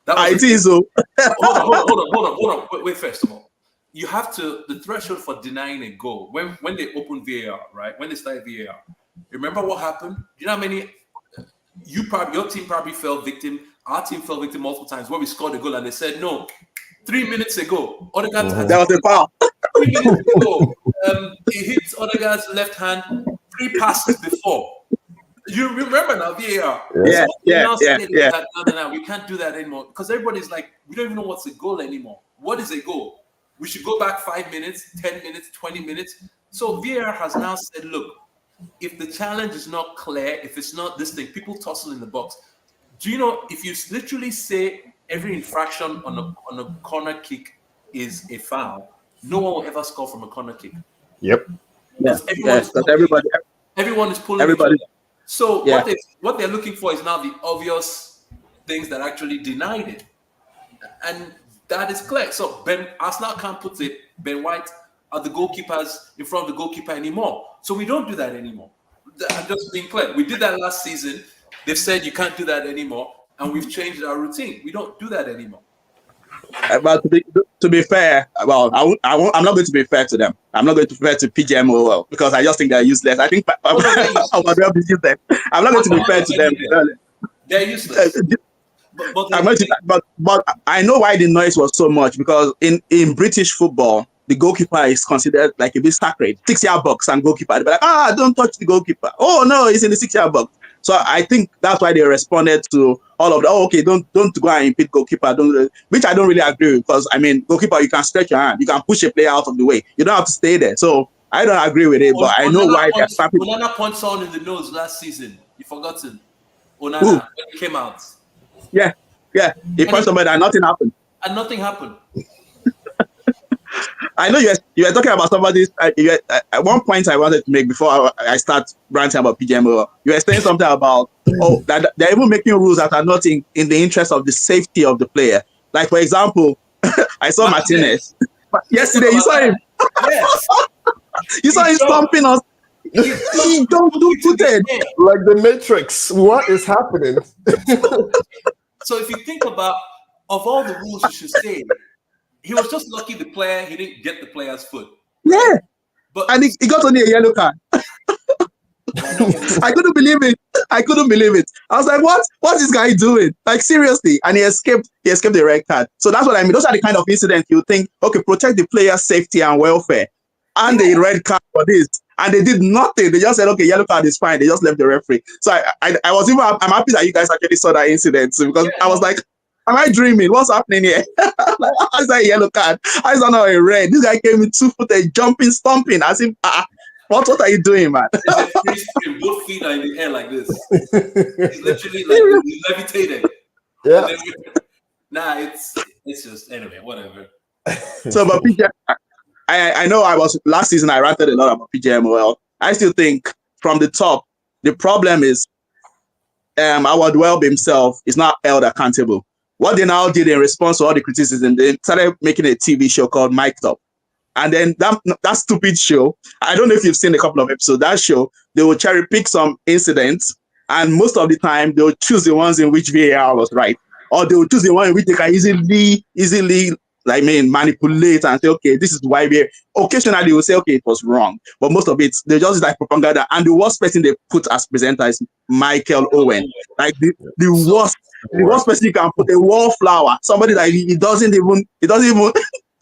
[SPEAKER 2] I think so.
[SPEAKER 1] Hold on. Wait, first of all. You have to, the threshold for denying a goal, when they opened VAR, right? When they started VAR, remember what happened? You know how many, your team probably fell victim, our team fell victim multiple times where we scored a goal and they said, no, 3 minutes ago, Odegaard
[SPEAKER 2] that was a foul.
[SPEAKER 1] 3 minutes ago, he hit Odegaard's left hand 3 passes before. You remember now, VAR.
[SPEAKER 2] Yeah.
[SPEAKER 1] No, we can't do that anymore because everybody's like, we don't even know what's a goal anymore. What is a goal? We should go back 5 minutes, 10 minutes, 20 minutes. So VAR has now said, look, if the challenge is not clear, if it's not this thing, people tussle in the box. Do you know, if you literally say every infraction on a corner kick is a foul, no one will ever score from a corner kick.
[SPEAKER 3] Yep.
[SPEAKER 1] Everyone is pulling.
[SPEAKER 2] Everybody.
[SPEAKER 1] So what they're looking for is now the obvious things that actually denied it. And that is clear. So Arsenal can't put Ben White are the goalkeepers in front of the goalkeeper anymore. So we don't do that anymore. I'm just being clear. We did that last season. They've said you can't do that anymore, and we've changed our routine. We don't do that anymore.
[SPEAKER 2] But to be fair, well, I'm not going to be fair to them. I'm not going to be fair to PGMOL because I just think they're useless. I think I'm not going to be fair to them.
[SPEAKER 1] They're useless.
[SPEAKER 2] But I know why the noise was so much because in British football, the goalkeeper is considered like a bit sacred. 6-yard box and goalkeeper. They're like, don't touch the goalkeeper. Oh no, he's in the 6-yard box. So I think that's why they responded to all of that. Oh, okay, don't go and impede goalkeeper. Which I don't really agree with because I mean, goalkeeper, you can stretch your hand, you can push a player out of the way. You don't have to stay there. So I don't agree with it, but I know why they're snapping.
[SPEAKER 1] Onana punched someone in the nose last season. You've forgotten. Onana when he came out.
[SPEAKER 2] Yeah. He punched somebody and nothing happened.
[SPEAKER 1] And nothing happened.
[SPEAKER 2] I know you were talking about somebody. At one point, I wanted to make before I start ranting about PGMO. You were saying something about that they're even making rules that are not in the interest of the safety of the player. Like for example, I saw Martinez yesterday. You saw him. Yes. You saw him stomping us. He don't do footed
[SPEAKER 3] like the Matrix. What is happening?
[SPEAKER 1] So if you think about of all the rules you should say. He was just lucky the player, he didn't get the player's foot.
[SPEAKER 2] Yeah. And he got only a yellow card. I couldn't believe it. I was like, what's this guy doing? Like seriously. And he escaped the red card. So that's what I mean. Those are the kind of incidents you think, okay, protect the player's safety and welfare. And the red card for this. And they did nothing. They just said, okay, yellow card is fine. They just left the referee. So I'm happy that you guys actually saw that incident because I was like, am I dreaming? What's happening here? Like, how is that a yellow card? How is that not a red? This guy came in 2-footed, jumping, stomping, as if, what are you doing, man?
[SPEAKER 1] It's a free stream. Both feet are in the air like this. He's literally like he's levitating.
[SPEAKER 3] Yeah.
[SPEAKER 1] It's just, anyway, whatever.
[SPEAKER 2] So, but PJ, I know last season I ranted a lot about PGMOL. I still think from the top, the problem is Howard Welb himself is not held accountable. What they now did in response to all the criticism, they started making a TV show called Mic'd Up. And then that stupid show, I don't know if you've seen a couple of episodes, that show, they will cherry pick some incidents, and most of the time, they will choose the ones in which VAR was right. Or they will choose the one in which they can easily manipulate and say, okay, this is why occasionally they will say, okay, it was wrong. But most of it, they just like propaganda. And the worst person they put as presenter is Michael Owen. Like the worst person you can put, a wallflower. Somebody that he doesn't even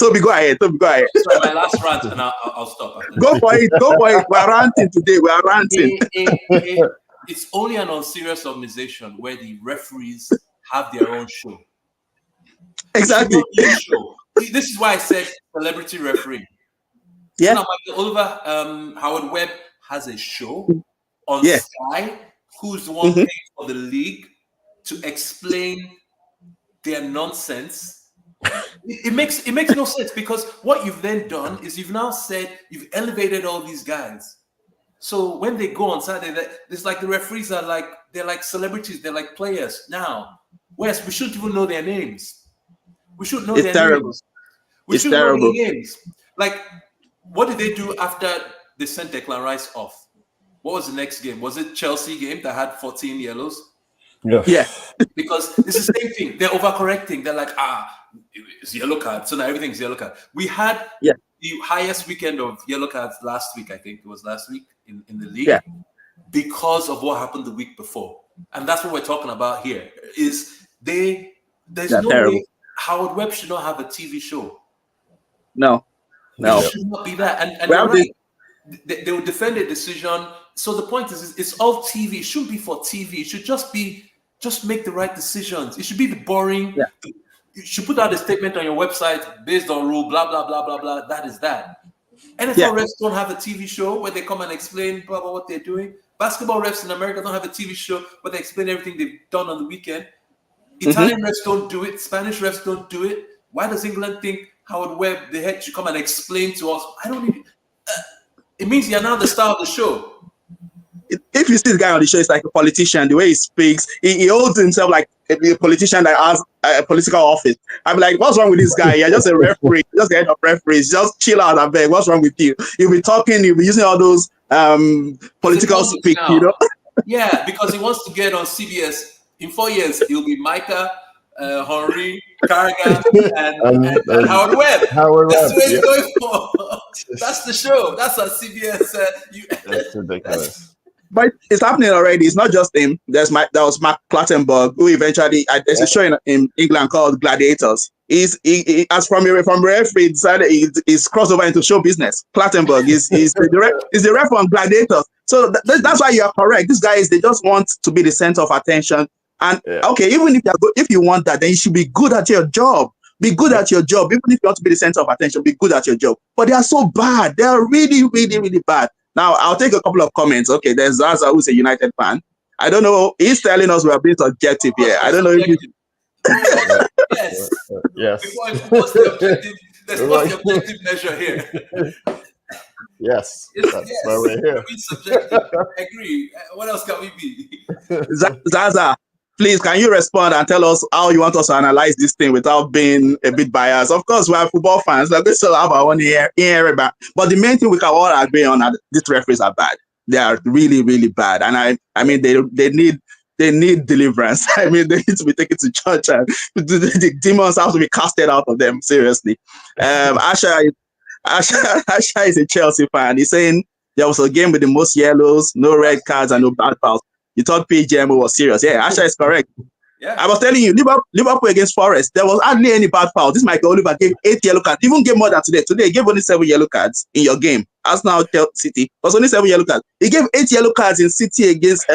[SPEAKER 2] Toby, go ahead. Toby, go ahead.
[SPEAKER 1] Sorry, my last rant, and I'll stop. After
[SPEAKER 2] Go for it. Go for it. We're ranting today. We're ranting.
[SPEAKER 1] It's only an unserious organization where the referees have their own show.
[SPEAKER 2] Exactly.
[SPEAKER 1] Show. This is why I said celebrity referee.
[SPEAKER 2] Yeah.
[SPEAKER 1] So now Oliver Howard Webb has a show on Sky. Who's the one paying for the league to explain their nonsense? It makes no sense, because what you've then done is you've now said you've elevated all these guys. So when they go on Saturday, it's like the referees are like, they're like celebrities, they're like players now. Whereas we shouldn't even know their names. We should know their names. We should know their names. Like, what did they do after they sent Declan Rice off? What was the next game? Was it Chelsea game that had 14 yellows?
[SPEAKER 2] Yeah.
[SPEAKER 1] Because it's the same thing. They're overcorrecting. They're like, it's yellow card. So now everything's yellow card. We had the highest weekend of yellow cards last week. I think it was last week in the league, because of what happened the week before. And that's what we're talking about here. Is there's no way Howard Webb should not have a TV show.
[SPEAKER 2] No.
[SPEAKER 1] It should not be that. And they will defend a decision. So the point is it's all TV. It shouldn't be for TV. It should just make the right decisions. It should be the boring. Yeah. You should put out a statement on your website based on rule, blah, blah, blah, blah, blah. That is that. NFL refs don't have a TV show where they come and explain blah, blah, what they're doing. Basketball refs in America don't have a TV show where they explain everything they've done on the weekend. Italian refs don't do it. Spanish refs don't do it. Why does England think Howard Webb, the head, should come and explain to us? I don't even... it means you're now the star of the show.
[SPEAKER 2] If you see the guy on the show, it's like a politician. The way he speaks, he holds himself like a politician that has a political office. I'm like, what's wrong with this guy? You're just a referee, just the head of referees. Just chill out and beg. What's wrong with you? You'll be talking, you'll be using all those political speak, you know?
[SPEAKER 1] Yeah, because he wants to get on CBS. In 4 years, he'll be Micah, Henry, Carragher, and Howard Webb. That's what he's going for. That's the show. That's our CBS.
[SPEAKER 3] That's ridiculous.
[SPEAKER 2] But it's happening already. It's not just him. That was Mark Clattenburg, who eventually there's a show in England called Gladiators. He as from referee decided he's crossed over into show business. Clattenburg is the ref on Gladiators. So that's why you are correct. These guys, they just want to be the center of attention. And okay, even if you want that, then you should be good at your job. Be good at your job. Even if you want to be the center of attention, be good at your job. But they are so bad. They are really, really, really bad. Now, I'll take a couple of comments. Okay, there's Zaza, who's a United fan. I don't know. He's telling us we're being subjective here. I don't know if you...
[SPEAKER 1] Yes.
[SPEAKER 3] Yes.
[SPEAKER 1] What's the objective measure here?
[SPEAKER 3] Yes. That's why we're here.
[SPEAKER 1] Be subjective. I agree. What else can we be?
[SPEAKER 2] Zaza, please, can you respond and tell us how you want us to analyze this thing without being a bit biased? Of course, we are football fans. Like, we still have our own here. But the main thing we can all agree on are these referees are bad. They are really, really bad. And I mean, they need deliverance. I mean, they need to be taken to church, and the demons have to be casted out of them. Seriously. Asha is a Chelsea fan. He's saying there was a game with the most yellows, no red cards, and no bad fouls. You thought PGMO was serious. Yeah, Asha is correct. Yeah. I was telling you, Liverpool against Forest, there was hardly any bad foul. This Michael Oliver gave 8 yellow cards, even gave more than today. Today, he gave only 7 yellow cards in your game. Arsenal City was only 7 yellow cards. He gave 8 yellow cards in City against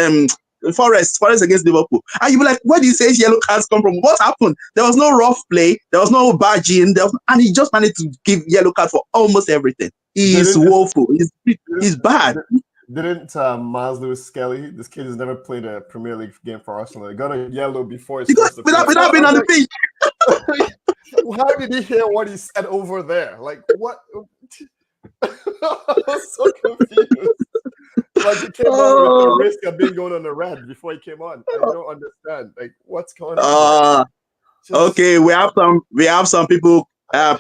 [SPEAKER 2] Forest against Liverpool. And you be like, where did he say yellow cards come from? What happened? There was no rough play. There was no barging. And he just managed to give yellow card for almost everything. He's woeful. He's bad.
[SPEAKER 3] Didn't Miles Lewis Skelly, this kid has never played a Premier League game for Arsenal. He got a yellow before
[SPEAKER 2] without being on the pitch.
[SPEAKER 3] How did he hear what he said over there? Like, what? I was so confused. Like, he came on with the risk of being going on the red before he came on. I don't understand. Like, what's going on?
[SPEAKER 2] Okay, we have some people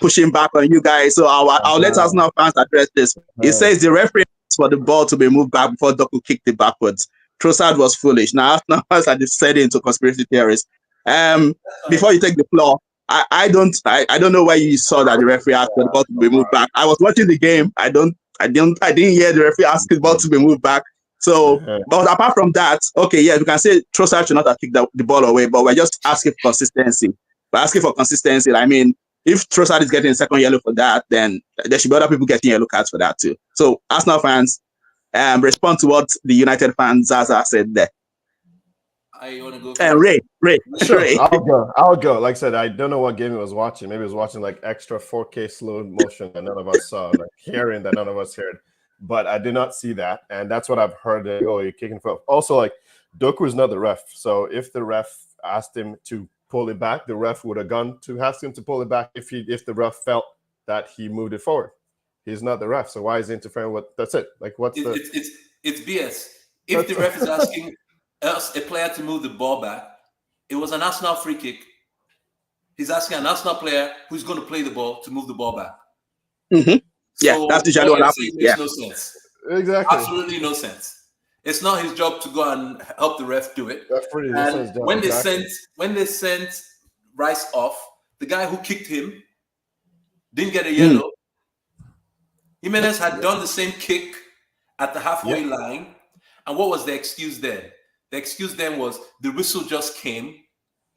[SPEAKER 2] pushing back on you guys. So I'll let Arsenal fans address this. It says the referee for the ball to be moved back before Doku kicked it backwards. Trossard was foolish. Now fans are deciding into conspiracy theories. Before you take the floor, I don't know why you saw that the referee asked for the ball to be moved back. I was watching the game. I didn't hear the referee ask the ball to be moved back. So, but apart from that, okay, yeah, we can say Trossard should not have kicked the ball away, but we're just asking for consistency. We're asking for consistency. I mean, if Trossard is getting a second yellow for that, then there should be other people getting yellow cards for that too. So Arsenal fans, respond to what the United fans Zaza said there.
[SPEAKER 1] I want to go.
[SPEAKER 2] Ray.
[SPEAKER 3] Sure,
[SPEAKER 2] Ray.
[SPEAKER 3] I'll go. Like I said, I don't know what game he was watching. Maybe he was watching like extra 4K slow motion that none of us saw, like hearing that none of us heard. But I did not see that, and that's what I've heard. Oh, you're kicking for. Also, like Doku is not the ref, so if the ref asked him to pull it back, the ref would have gone to ask him to pull it back if the ref felt that he moved it forward. He's not the ref, so why is he interfering with? That's it. Like what's
[SPEAKER 1] it's BS. If the ref is asking a player to move the ball back, it was an Arsenal free kick. He's asking an Arsenal player who's going to play the ball to move the ball back.
[SPEAKER 2] Mm-hmm. Yeah,
[SPEAKER 1] so
[SPEAKER 2] that's usually what happens.
[SPEAKER 1] Makes no sense.
[SPEAKER 3] Exactly.
[SPEAKER 1] Absolutely no sense. It's not his job to go and help the ref do it.
[SPEAKER 3] And
[SPEAKER 1] when they sent Rice off, the guy who kicked him didn't get a yellow. Jimenez had done the same kick at the halfway line. And what was the excuse then? The excuse then was the whistle just came.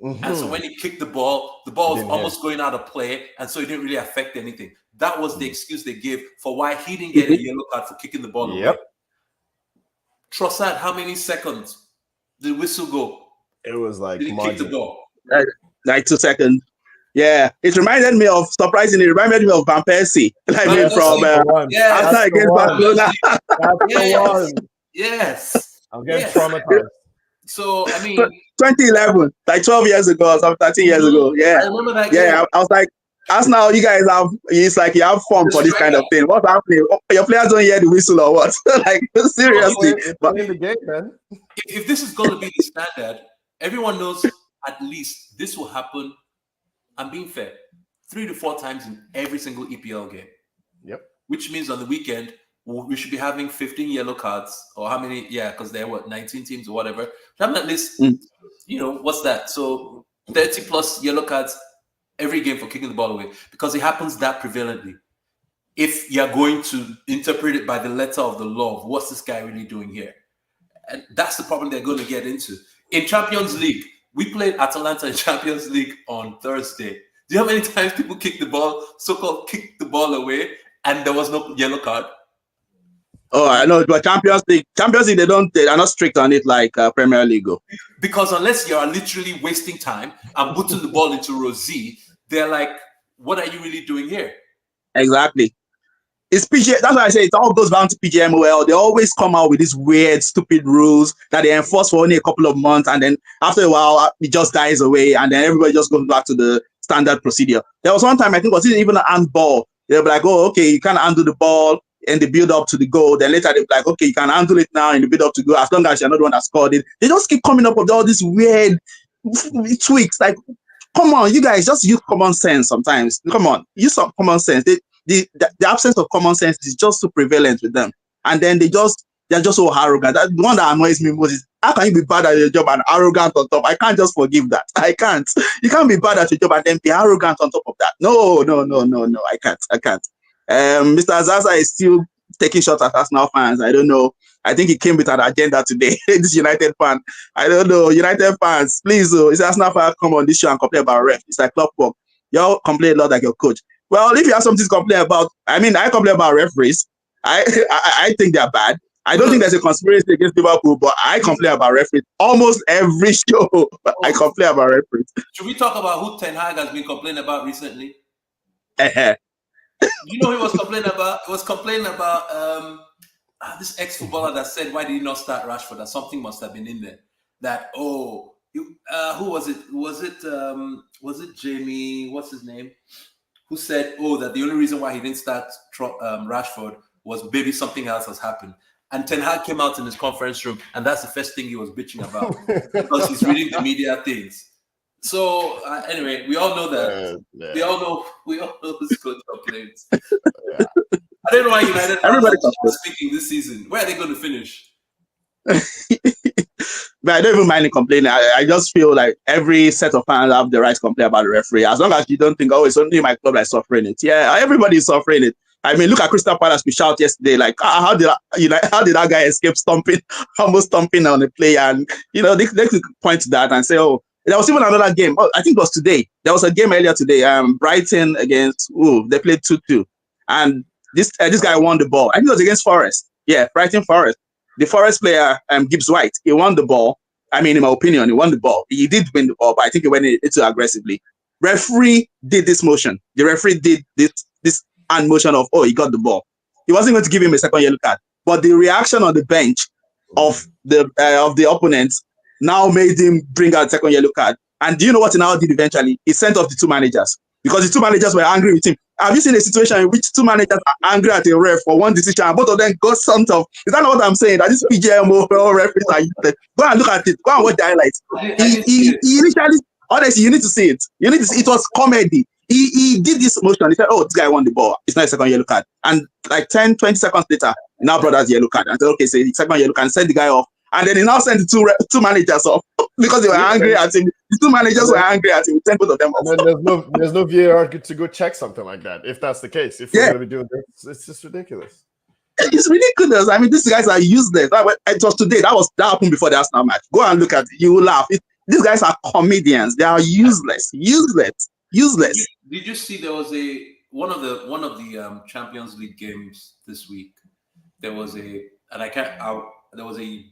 [SPEAKER 1] And so when he kicked the ball was almost going out of play. And so it didn't really affect anything. That was the excuse they gave for why he didn't get a yellow card for kicking the ball away. Trossard, how many seconds did the whistle go?
[SPEAKER 3] It was like
[SPEAKER 1] did he kick the ball?
[SPEAKER 2] Like 2 seconds. Yeah, it reminded me of Van Persie. From Arsenal against Barcelona.
[SPEAKER 1] Yes.
[SPEAKER 3] I'm getting traumatized.
[SPEAKER 1] So, I mean,
[SPEAKER 2] 2011, like 12 years ago or something, 13 years ago. Yeah.
[SPEAKER 1] I remember that game.
[SPEAKER 2] Yeah, I was like, Arsenal, you guys it's like you have fun for this kind of thing. What's happening? Your players don't hear the whistle or what? Like, seriously.
[SPEAKER 3] But in the game, man.
[SPEAKER 1] If this is going to be the standard, everyone knows at least this will happen. I'm being fair, 3 to 4 times in every single EPL game.
[SPEAKER 3] Yep.
[SPEAKER 1] Which means on the weekend, we should be having 15 yellow cards, or how many? Yeah, because there were 19 teams or whatever. I'm at least, what's that? So 30 plus yellow cards every game for kicking the ball away, because it happens that prevalently. If you're going to interpret it by the letter of the law, what's this guy really doing here? And that's the problem they're going to get into. In Champions League, we played Atalanta in Champions League on Thursday. Do you know how many times people kicked the ball, so-called kicked the ball away, and there was no yellow card?
[SPEAKER 2] Oh, I know, but Champions League, they are not strict on it like Premier League.
[SPEAKER 1] Because unless you are literally wasting time and putting the ball into row Z, they're like, what are you really doing here?
[SPEAKER 2] Exactly. It's PG. That's why I say it all goes down to PGMOL. They always come out with these weird, stupid rules that they enforce for only a couple of months, and then after a while, it just dies away, and then everybody just goes back to the standard procedure. There was one time, I think, was it even an handball? They'll be like, oh, okay, you can't handle the ball in the build up to the goal. Then later they'll be like, okay, you can handle it now in the build up to goal, as long as you're not the one that scored it. They just keep coming up with all these weird tweaks. Like, come on, you guys, just use common sense sometimes. Come on, use some common sense. The absence of common sense is just so prevalent with them, and then they're just so arrogant. The one that annoys me most is, how can you be bad at your job and arrogant on top? I can't just forgive that. I can't. You can't be bad at your job and then be arrogant on top of that. No. I can't. Mr. Zaza is still taking shots at Arsenal fans. I don't know. I think he came with an agenda today. This United fan. I don't know. United fans, please, it's Arsenal fans, come on this show and complain about ref. It's like clockwork. Y'all complain a lot like your coach. Well, if you have something to complain about, I complain about referees. I think they're bad. I don't think there's a conspiracy against Liverpool, but I complain about referees almost every show. I complain about referees.
[SPEAKER 1] Should we talk about who Ten Hag has been complaining about recently? You know who he was complaining about? He was complaining about this ex-footballer that said, why did he not start Rashford? That something must have been in there. That, who was it? Was it Jamie, what's his name? Who said, that the only reason why he didn't start Rashford was maybe something else has happened. And Ten Hag came out in his conference room, and that's the first thing he was bitching about because he's reading the media things. So anyway, we all know that. We all know who's coach complaints. I don't know why United are speaking this season. Where are they going to finish?
[SPEAKER 2] But I don't even mind complaining. I just feel like every set of fans have the right to complain about the referee, as long as you don't think, it's only my club that's suffering it. Yeah, everybody's suffering it. I mean, look at Crystal Palace. We shout yesterday, like, how did that guy escape almost stomping on the player? And they could point to that and say, There was even another game. Oh, I think it was today. There was a game earlier today. Brighton against they played 2-2, and this guy won the ball. I think it was against Forest. Yeah, Brighton Forest. The Forest player, Gibbs White, he won the ball. I mean, in my opinion, he won the ball. He did win the ball, but I think he went in too aggressively. Referee did this motion. The referee did this hand motion of, he got the ball. He wasn't going to give him a second yellow card, but the reaction on the bench of the opponents now made him bring out a second yellow card. And do you know what he now did eventually? He sent off the two managers because the two managers were angry with him. Have you seen a situation in which two managers are angry at a ref for one decision and both of them got sent off? Is that not what I'm saying? That this PGMO referees are useless. Go and look at it. Go and watch the highlights. He initially, honestly, you need to see it. You need to see it. Was comedy. He did this motion. He said, this guy won the ball. It's not a second yellow card. And like 10, 20 seconds later, he now brought out the yellow card. And said, okay, so the second yellow card, and sent the guy off. And then he now sent the two managers off because they were angry at him. The two managers were angry at him. He sent both of them off.
[SPEAKER 3] And then there's no VAR to go check something like that. If that's the case, if we're going to be doing this, it's just ridiculous.
[SPEAKER 2] It's ridiculous. I mean, these guys are useless. It was today. That happened before the Arsenal match. Go and look at it. You will laugh. These guys are comedians. They are useless. Useless.
[SPEAKER 1] Did you see there was one of the Champions League games this week? There was a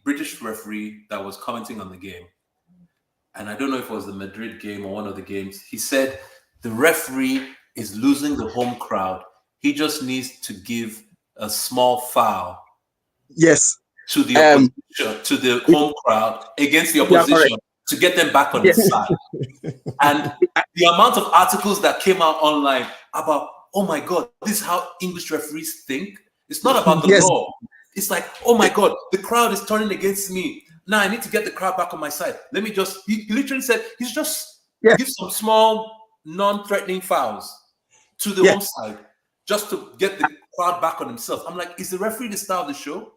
[SPEAKER 1] British referee that was commenting on the game, and I don't know if it was the Madrid game or one of the games. He said the referee is losing the home crowd. He just needs to give a small foul.
[SPEAKER 2] Yes.
[SPEAKER 1] To the opposition, to the home crowd against the opposition. To get them back on his side. And the amount of articles that came out online about, oh my God, this is how English referees think. It's not about the law. It's like, oh my God, the crowd is turning against me. Now I need to get the crowd back on my side. Let me he literally said, he's just give some small, non-threatening fouls to the home side just to get the crowd back on himself. I'm like, is the referee the star of the show?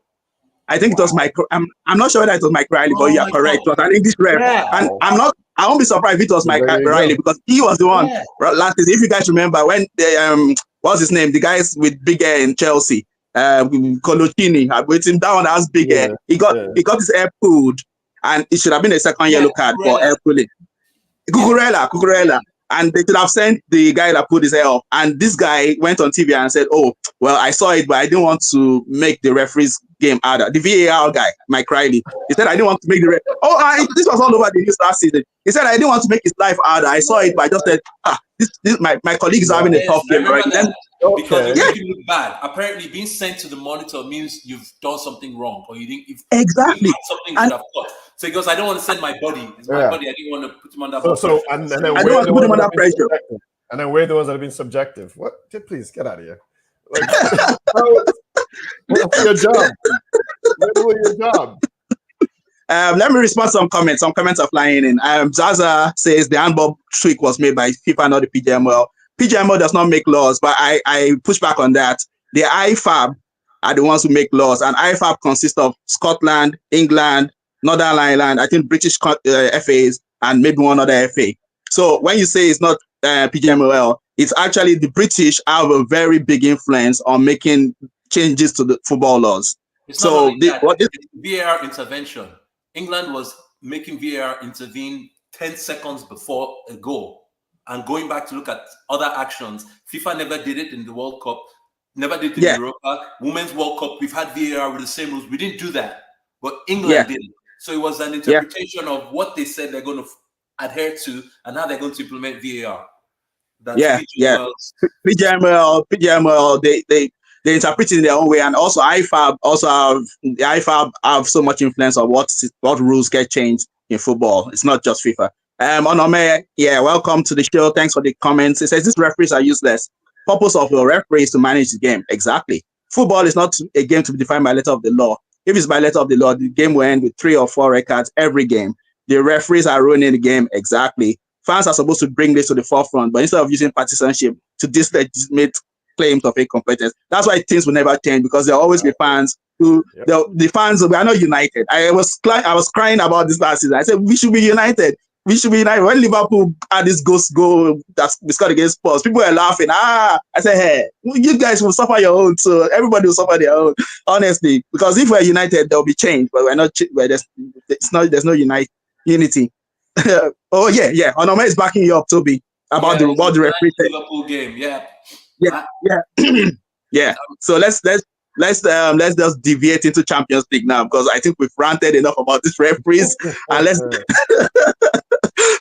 [SPEAKER 2] I think it was I'm not sure whether it was Mike Riley, but you are correct. It was an English ref. And I won't be surprised if it was Mike Riley because he was the one last season. If you guys remember when what's his name? The guys with big hair in Chelsea, Coloccini, with him down as big hair. He got his hair pulled, and it should have been a second yellow card for hair pulling. Cucurella. And they should have sent the guy that put his hair off. And this guy went on TV and said, well, I saw it, but I didn't want to make the referee's game harder. The VAR guy, Mike Riley, he said, I didn't want to make this was all over the news last season. He said, I didn't want to make his life harder. I saw it, but I just said, my colleague is having a tough game right then.
[SPEAKER 1] Because it made you look bad. Apparently, being sent to the monitor means you've done something wrong, or you didn't.
[SPEAKER 2] Exactly.
[SPEAKER 1] Something should have got. So he goes, I don't want to send my body. It's my body. I didn't want to put him under pressure.
[SPEAKER 2] And then I don't want to put him under pressure.
[SPEAKER 3] And then we're the ones that have been subjective. What? Please get out of here. Like, what's your job? What's your job?
[SPEAKER 2] Let me respond to some comments. Some comments are flying in. Zaza says the handball trick was made by FIFA, not the PGML. PGML does not make laws, but I push back on that. The IFAB are the ones who make laws, and IFAB consists of Scotland, England, Northern Ireland, I think British FAs, and maybe one other FA. So when you say it's not PGMOL, it's actually the British have a very big influence on making changes to the football laws.
[SPEAKER 1] It's so VAR intervention. England was making VAR intervene 10 seconds before a goal. And going back to look at other actions, FIFA never did it in the World Cup, never did it in Europa. Women's World Cup, we've had VAR with the same rules. We didn't do that, but England did it. So it was an interpretation of what they said they're going to adhere to and how they're going to implement VAR.
[SPEAKER 2] PGML, they interpret it in their own way, and also IFAB have so much influence on what rules get changed in football. It's not just FIFA. Onome, welcome to the show. Thanks for the comments. It says these referees are useless. Purpose of a referee is to manage the game. Exactly. Football is not a game to be defined by letter of the law. If it's by letter of the law, the game will end with 3 or 4 red cards every game. The referees are ruining the game. Exactly. Fans are supposed to bring this to the forefront, but instead of using partisanship to dislegitimate claims of incompetence, that's why things will never change, because there'll always be fans who the fans we are not united. I was crying about this last season. I said we should be united. We should be united. When Liverpool had this ghost goal that we scored against Spurs, people were laughing. I said, hey, you guys will suffer your own, so everybody will suffer their own. Honestly, because if we're united, there'll be change, but we're not. There's no unity. Oh yeah. Onome is backing you up, Toby, about
[SPEAKER 1] Yeah,
[SPEAKER 2] the referee said.
[SPEAKER 1] Liverpool game. Yeah.
[SPEAKER 2] Yeah, yeah. So let's just deviate into Champions League now, because I think we've ranted enough about these referees, and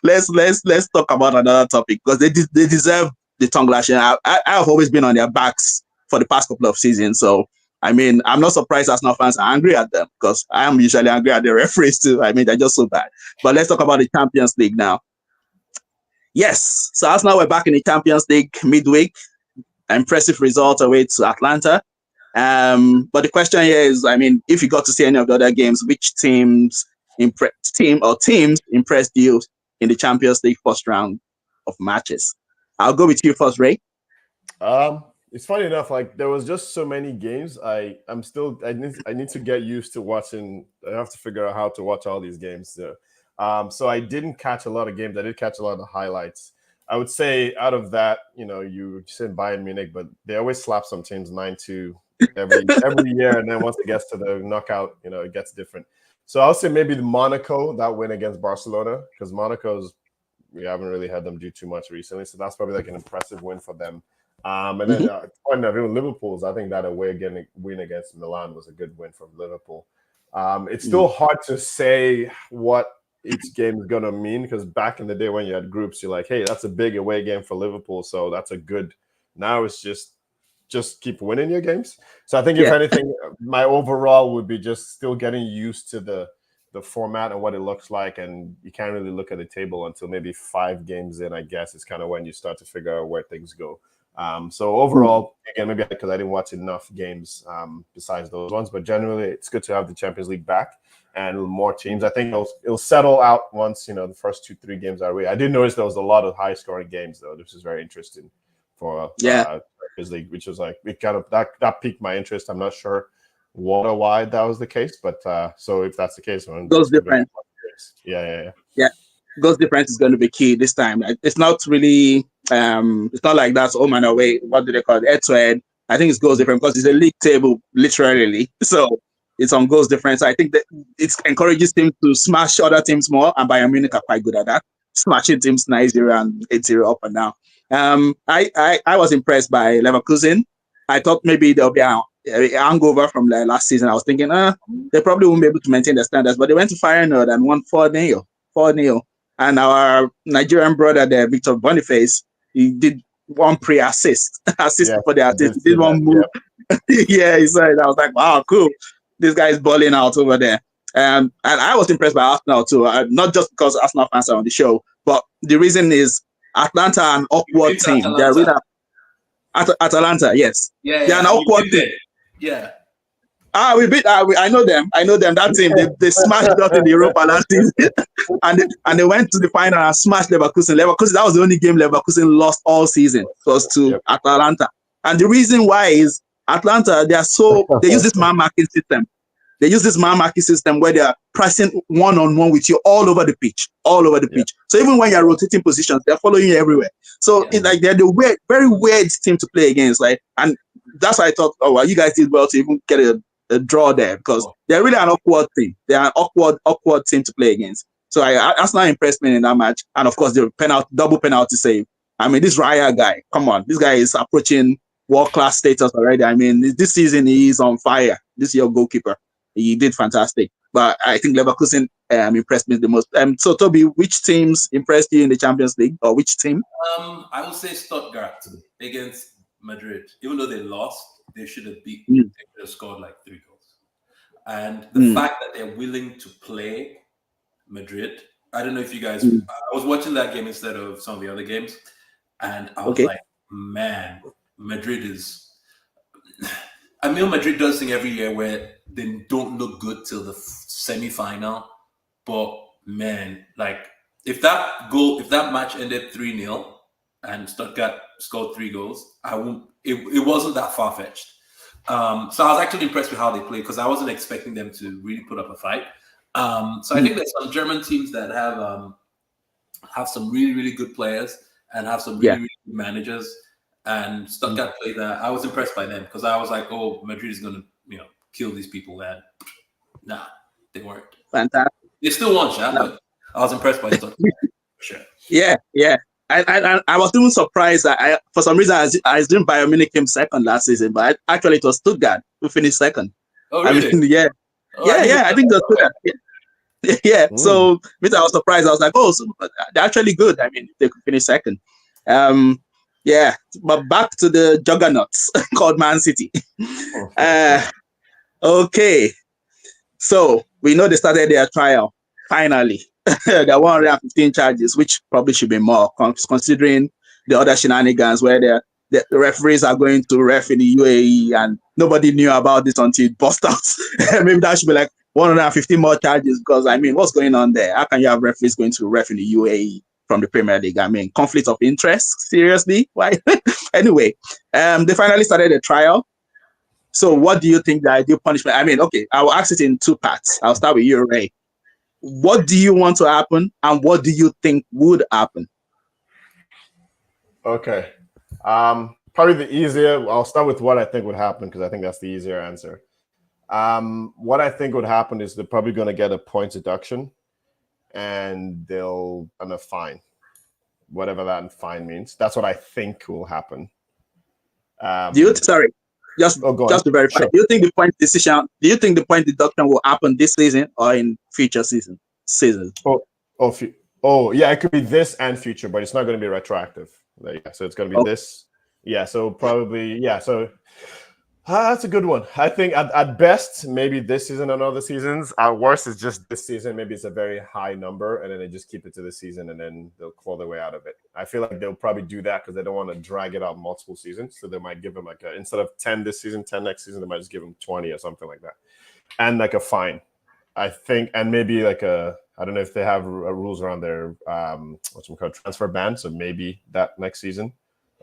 [SPEAKER 2] let's talk about another topic, because they deserve the tongue lashing. I have always been on their backs for the past couple of seasons, so I mean, I'm not surprised Arsenal fans are angry at them, because I am usually angry at the referees too. I mean, they're just so bad. But let's talk about the Champions League now. Yes, so Arsenal were back in the Champions League midweek. Impressive result away to Atlanta. But the question here is, I mean, if you got to see any of the other games, which teams impressed you in the Champions League first round of matches? I'll go with you first, Ray.
[SPEAKER 3] It's funny enough, like there was just so many games. I need to get used to watching. I have to figure out how to watch all these games. So I didn't catch a lot of games. I did catch a lot of the highlights. I would say out of that, you said Bayern Munich, but they always slap some teams 9-2 every year, and then once it gets to the knockout, it gets different. So I'll say maybe the Monaco, that win against Barcelona, because we haven't really had them do too much recently, so that's probably like an impressive win for them. And then even Liverpool's, I think that away win against Milan was a good win from Liverpool. It's still hard to say what each game is going to mean, because back in the day when you had groups, you're like, hey, that's a big away game for Liverpool, so that's a good. Now it's just keep winning your games. So I think if anything, my overall would be just still getting used to the format and what it looks like, and you can't really look at the table until maybe 5 games in, I guess, is kind of when you start to figure out where things go. So overall, again, maybe because I didn't watch enough games besides those ones, but generally it's good to have the Champions League back and more teams. I think it'll settle out once, the first 2-3 games are away. I did notice there was a lot of high scoring games though. This is very interesting for Champions League, which was like, it kind of that piqued my interest. I'm not sure what or why that was the case, but so if that's the case,
[SPEAKER 2] Goals difference.
[SPEAKER 3] Yeah.
[SPEAKER 2] Goals difference is going to be key this time. It's not really it's not like that's home and away. What do they call it? Head to head. I think it's goals different because it's a league table, literally. So it's on goals difference. I think that it encourages teams to smash other teams more, and Bayern Munich are quite good at that, smashing teams 9-0 and 8-0 up and down. I was impressed by Leverkusen. I thought maybe there'll be a hangover from last season. I was thinking, they probably won't be able to maintain their standards, but they went to Feyenoord and won 4-0. And our Nigerian brother there, Victor Boniface, he did one assist for the assist. He did one move. Yeah, he said. I was like, wow, cool. This guy is balling out over there. And I was impressed by Arsenal too, not just because Arsenal fans are on the show, but the reason is Atlanta are an awkward team. They're really Atalanta, yes.
[SPEAKER 1] Yeah,
[SPEAKER 2] they're an awkward team.
[SPEAKER 1] Yeah.
[SPEAKER 2] We beat. I know them. That team. They smashed us in the Europa last season, and they went to the final and smashed Leverkusen. That was the only game Leverkusen lost all season. It was to Atalanta. And the reason why is Atlanta. They use this man marking system. They use this man marking system where they are pressing one-on-one with you all over the pitch. So even when you're rotating positions, they're following you everywhere. So it's like they're the very weird team to play against. And that's why I thought, you guys did well to even get a draw there, because they're really an awkward team. They're an awkward team to play against. So that's not impressed me in that match. And of course, the double penalty save. I mean, this Raya guy, come on, this guy is approaching world-class status already. I mean, this season he is on fire. This is your goalkeeper. He did fantastic. But I think Leverkusen impressed me the most. So Toby, which teams impressed you in the Champions League, or which team?
[SPEAKER 1] I would say Stuttgart against Madrid. Even though they lost, they should have beaten. They should have scored like 3 goals. And the fact that they're willing to play Madrid, I don't know if you guys. I was watching that game instead of some of the other games, and I was like, man, Madrid is. I mean, Madrid does thing every year where they don't look good till the semi-final, but man, like if that match ended 3-0 and Stuttgart scored 3 goals, it wasn't that far-fetched. So I was actually impressed with how they played, because I wasn't expecting them to really put up a fight. So I think there's some German teams that have some really, really good players and have some really, really good managers. And Stuttgart played that. I was impressed by them, because I was like, Madrid is going to, kill these people. And nah, they weren't.
[SPEAKER 2] Fantastic.
[SPEAKER 1] They still won, but I was impressed by Stuttgart. Sure.
[SPEAKER 2] Yeah. I was even surprised that for some reason I assumed Bayern Munich came second last season, but actually it was Stuttgart who finished second.
[SPEAKER 1] Oh, really?
[SPEAKER 2] I mean, yeah.
[SPEAKER 1] Oh, I
[SPEAKER 2] I think that's Stuttgart. Yeah. So I was surprised. I was like, oh, so they're actually good. I mean, they could finish second. Yeah. But back to the juggernauts called Man City. Okay. So we know they started their trial finally. There are 115 charges, which probably should be more, considering the other shenanigans where the referees are going to ref in the UAE and nobody knew about this until it burst out. Maybe that should be like 115 more charges, because I mean, what's going on there? How can you have referees going to ref in the UAE from the Premier League? I mean, conflict of interest? Seriously? Why? Anyway, they finally started a trial. So what do you think the ideal punishment? I mean, okay, I will ask it in two parts. I'll start with you, Ray. What do you want to happen, and what do you think would happen?
[SPEAKER 3] Okay. Probably the easier. I'll start with what I think would happen, because I think that's the easier answer. What I think would happen is they're probably going to get a points deduction, and they'll and a fine, whatever that fine means. That's what I think will happen.
[SPEAKER 2] Just to verify,
[SPEAKER 3] sure.
[SPEAKER 2] do you think the point deduction will happen this season or in future seasons?
[SPEAKER 3] Yeah, it could be this and future, but it's not going to be retroactive. Yeah, so it's going to be this. Yeah, so probably, yeah. So that's a good one. I think at best, maybe this season and other seasons. At worst, it's just this season. Maybe it's a very high number, and then they just keep it to the season, and then they'll claw their way out of it. I feel like they'll probably do that because they don't want to drag it out multiple seasons. So they might give them like instead of 10 this season, 10 next season, they might just give them 20 or something like that, and like a fine. I think, and maybe like I don't know if they have rules around their transfer ban. So maybe that next season,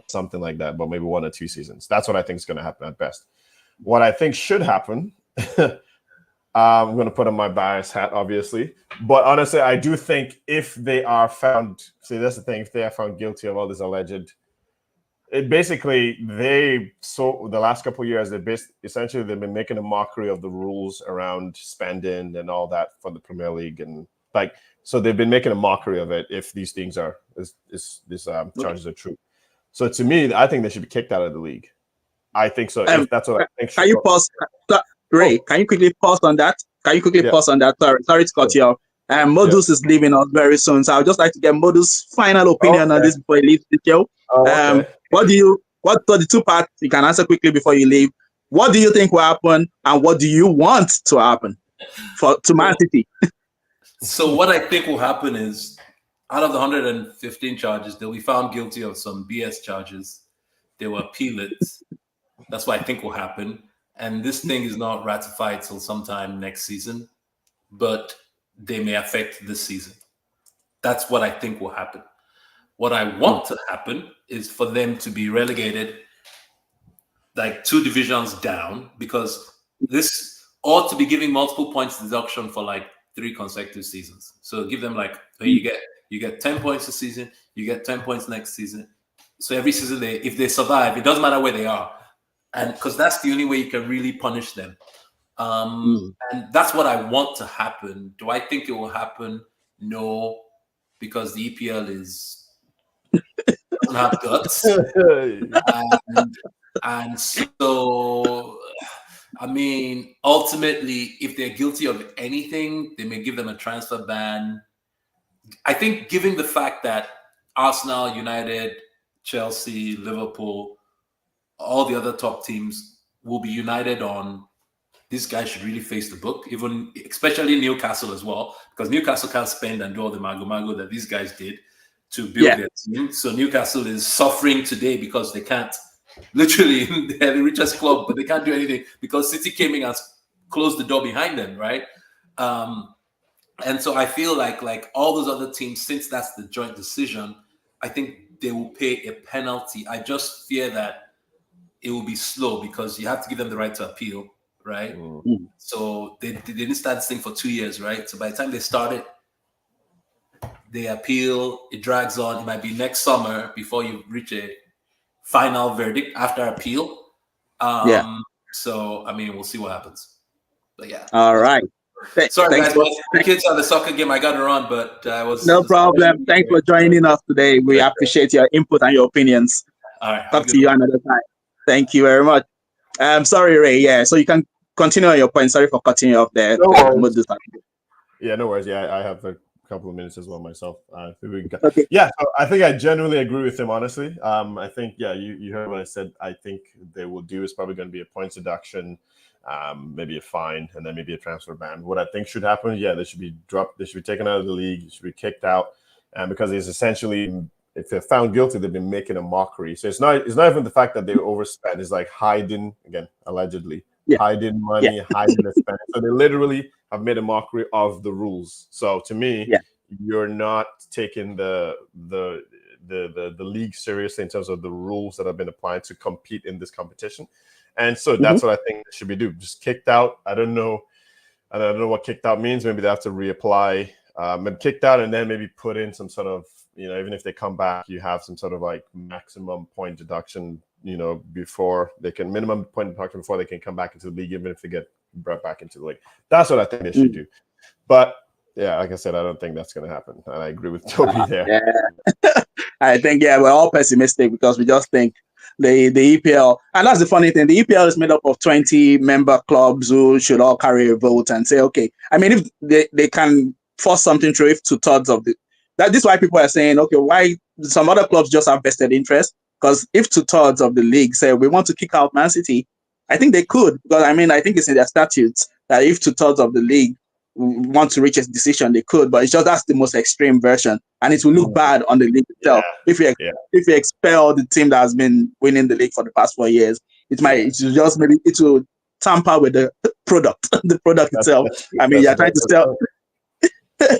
[SPEAKER 3] something like that, but maybe 1 or 2 seasons. That's what I think is going to happen at best. What I think should happen, I'm going to put on my bias hat, obviously. But honestly, I do think if they are found, see, that's the thing, if they are found guilty of all this alleged, the last couple of years, essentially they've been making a mockery of the rules around spending and all that for the Premier League. And so they've been making a mockery of it if these things charges are true. So to me, I think they should be kicked out of the league. I think so. If that's what I think.
[SPEAKER 2] Can you pause, Ray? Can you quickly pause on that? Pause on that? Sorry to cut you off. Modus is leaving us very soon, so I would just like to get Modus' final opinion on this before he leaves the show. What are the two parts? You can answer quickly before you leave. What do you think will happen, and what do you want to happen to Man City?
[SPEAKER 1] So what I think will happen is, out of the 115 charges, they'll be found guilty of some BS charges. They will appeal it. That's what I think will happen. And this thing is not ratified till sometime next season, but they may affect this season. That's what I think will happen. What I want to happen is for them to be relegated like 2 divisions down, because this ought to be giving multiple points deduction for like 3 consecutive seasons. So give them like, you get 10 points this season, you get 10 points next season. So every season, if they survive, it doesn't matter where they are. And because that's the only way you can really punish them. And that's what I want to happen. Do I think it will happen? No, because the EPL doesn't have guts. and so, I mean, ultimately, if they're guilty of anything, they may give them a transfer ban. I think given the fact that Arsenal, United, Chelsea, Liverpool, all the other top teams will be united on this guy should really face the book, even especially Newcastle as well, because Newcastle can't spend and do all the mago that these guys did to build their team. So Newcastle is suffering today because they can't, literally, they're the richest club, but they can't do anything because City came in and closed the door behind them, right? And so I feel like all those other teams, since that's the joint decision, I think they will pay a penalty. I just fear that it will be slow because you have to give them the right to appeal, right? So they didn't start this thing for 2 years, right? So by the time they start it, they appeal, it drags on. It might be next summer before you reach a final verdict after appeal. So, I mean, we'll see what happens. But yeah.
[SPEAKER 2] All right.
[SPEAKER 1] Sorry,
[SPEAKER 2] Thanks
[SPEAKER 1] guys.
[SPEAKER 2] for
[SPEAKER 1] My kids have the soccer game. I got to run, but I was.
[SPEAKER 2] no problem. Thanks for joining us today. We appreciate your input and your opinions.
[SPEAKER 1] All right.
[SPEAKER 2] Talk to you another time. Thank you very much. Sorry, Ray. Yeah, so you can continue on your point. Sorry for cutting you off there.
[SPEAKER 3] No worries.
[SPEAKER 2] Yeah,
[SPEAKER 3] no worries. Yeah, I have a couple of minutes as well myself.
[SPEAKER 2] Okay.
[SPEAKER 3] Yeah, so I think I genuinely agree with him, honestly. I think, you heard what I said. I think they will do is probably going to be a points deduction, maybe a fine, and then maybe a transfer ban. What I think should happen, they should be dropped. They should be taken out of the league. They should be kicked out, because it's essentially, if they're found guilty, they've been making a mockery. So it's not even the fact that they overspent. It's like hiding, again, allegedly, hiding money, hiding the spending. So they literally have made a mockery of the rules. So to me, you're not taking the league seriously in terms of the rules that have been applied to compete in this competition. And so that's what I think they should be doing. Just kicked out. I don't know what kicked out means. Maybe they have to reapply. Maybe kicked out and then maybe put in some sort of, even if they come back, you have some sort of like maximum point deduction, before they can minimum point deduction before they can come back into the league, even if they get brought back into the league. That's what I think they should do. But like I said, I don't think that's going to happen. And I agree with Toby there.
[SPEAKER 2] Yeah. I think, we're all pessimistic because we just think the EPL, and that's the funny thing, the EPL is made up of 20 member clubs who should all carry a vote and say, okay, I mean, if they can force something through, if 2/3 of this is why people are saying, okay, why some other clubs just have vested interest? Because if 2/3 of the league say we want to kick out Man City, I think they could, because I think it's in their statutes that if 2/3 of the league want to reach a decision, they could, but it's just that's the most extreme version, and it will look bad on the league itself. If you expel the team that has been winning the league for the past 4 years, it will tamper with the product, the product itself. You're trying to sell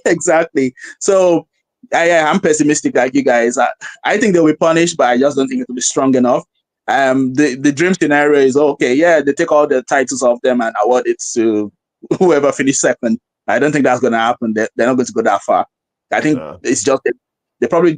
[SPEAKER 2] exactly. So I'm pessimistic like you guys. I think they'll be punished, but I just don't think it will be strong enough. The dream scenario is they take all the titles off them and award it to whoever finished second. I don't think that's going to happen. They're not going to go that far. I think it's just there'll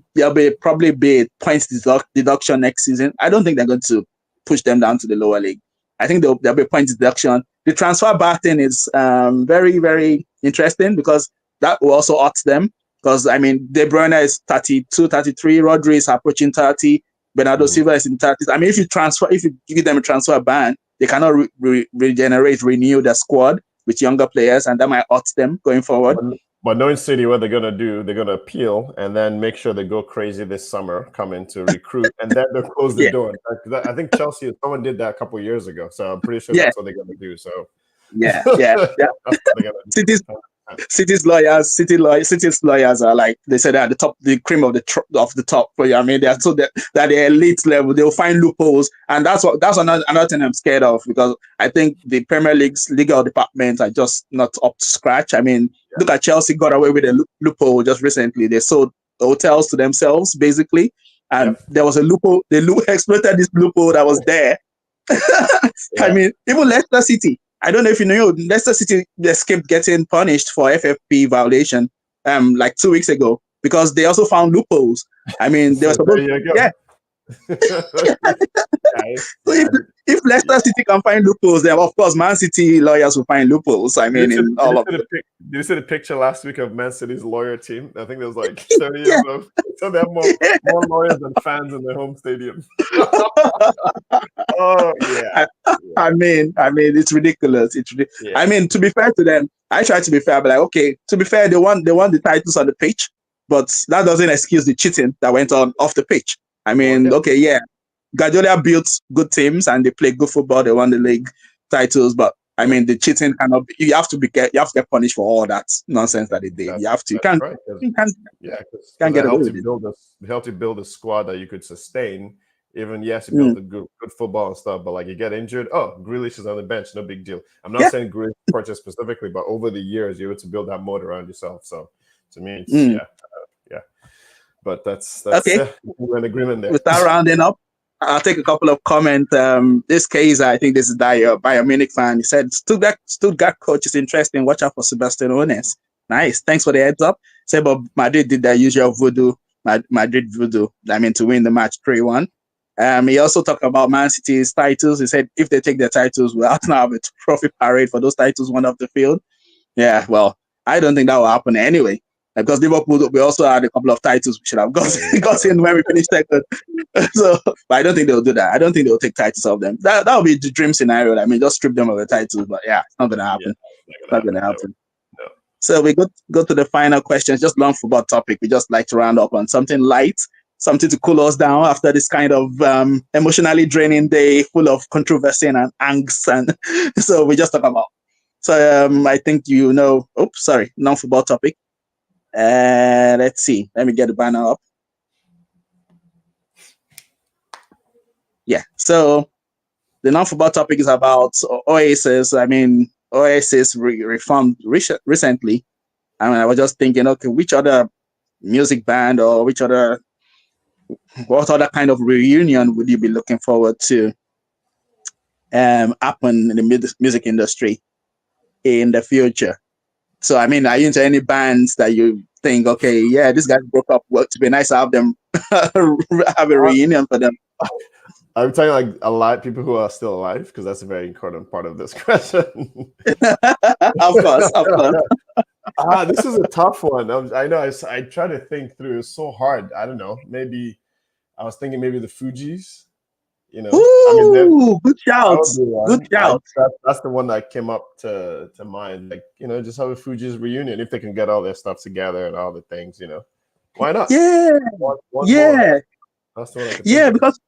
[SPEAKER 2] probably be points deduction next season. I don't think they're going to push them down to the lower league. I think there'll be points deduction. The transfer bar thing is very, very interesting because that will also hurt them. Because De Bruyne is 32, 33, Rodri is approaching 30, Bernardo Silva is in 30s. If you give them a transfer ban, they cannot renew their squad with younger players, and that might hurt them going forward.
[SPEAKER 3] But knowing City, what they're going to do, they're going to appeal and then make sure they go crazy this summer, come in to recruit, and then they'll close the door. I think Chelsea, someone did that a couple of years ago, so I'm pretty sure that's what they're going to do. So City's lawyers are like, they said at the top, the cream of the top. They're so that the elite level, they'll find loopholes, and that's another thing I'm scared of, because I think the Premier League's legal departments are just not up to scratch. Look at Chelsea got away with a loophole just recently. They sold hotels to themselves basically, and there was a loophole. They exploited this loophole that was there. Even Leicester City. I don't know if you know, Leicester City escaped getting punished for FFP violation like 2 weeks ago because they also found loopholes. They were supposed to. So if Leicester City can find loopholes, then of course Man City lawyers will find loopholes. Did you see the picture last week of Man City's lawyer team? I think there was like 30 of them. So they have more lawyers than fans in their home stadium.
[SPEAKER 2] It's ridiculous. It's ridiculous. To be fair to them, I try to be fair, but to be fair, they won the titles on the pitch, but that doesn't excuse the cheating that went on off the pitch. Guardiola built good teams and they played good football. They won the league titles, but the cheating cannot be. You have to get punished for all that nonsense that they did. You have to. You can't get away with it.
[SPEAKER 3] It helped you build a squad that you could sustain. Even you build a good football and stuff, but you get injured. Grealish is on the bench, no big deal. I'm not saying Grealish purchase specifically, but over the years you're able to build that moat around yourself. So to me, it's But that's
[SPEAKER 2] okay.
[SPEAKER 3] We're in agreement there.
[SPEAKER 2] Without rounding up, I'll take a couple of comments. This case, I think this is Bayern Munich fan. He said, Stuttgart coach is interesting. Watch out for Sebastian Hoeneß. Nice. Thanks for the heads up. Say, but Madrid did their usual voodoo. Madrid voodoo. To win the match 3-1. He also talked about Man City's titles. He said, if they take their titles, we'll now have a trophy parade for those titles won off the field. Yeah, well, I don't think that will happen anyway. Because Liverpool, we also had a couple of titles we should have gotten when we finished second. So, but I don't think they'll do that. I don't think they'll take titles off them. That would be the dream scenario. I mean, just strip them of the titles. But yeah, it's not going to happen. It's not going to happen.
[SPEAKER 3] No.
[SPEAKER 2] So we go to the final questions. Just long football topic. We just like to round up on something light, something to cool us down after this kind of emotionally draining day full of controversy and angst. And so we just talk about. So I think non-football topic. Let's see. Let me get the banner up. Yeah. So the non-football topic is about Oasis. I mean, Oasis reformed recently. I mean, I was just thinking, okay, which other music band or what other kind of reunion would you be looking forward to happen in the music industry in the future? So, I mean, are you into any bands that you think, okay, yeah, these guys broke up, well, it'd be nice to have them have a reunion for them?
[SPEAKER 3] I'm talking like a lot of people who are still alive, because that's a very important part of this question.
[SPEAKER 2] Of course.
[SPEAKER 3] This is a tough one. I know. I try to think through. It's so hard. I don't know. Maybe I was thinking maybe the Fugees. You know,
[SPEAKER 2] Ooh, good shout. Good shout.
[SPEAKER 3] That's the one that came up to mind. Like, you know, just have a Fugees reunion if they can get all their stuff together and all the things. You know, why not?
[SPEAKER 2] Yeah,
[SPEAKER 3] one
[SPEAKER 2] yeah,
[SPEAKER 3] more. That's the one I could
[SPEAKER 2] yeah.
[SPEAKER 3] think of.
[SPEAKER 2] Because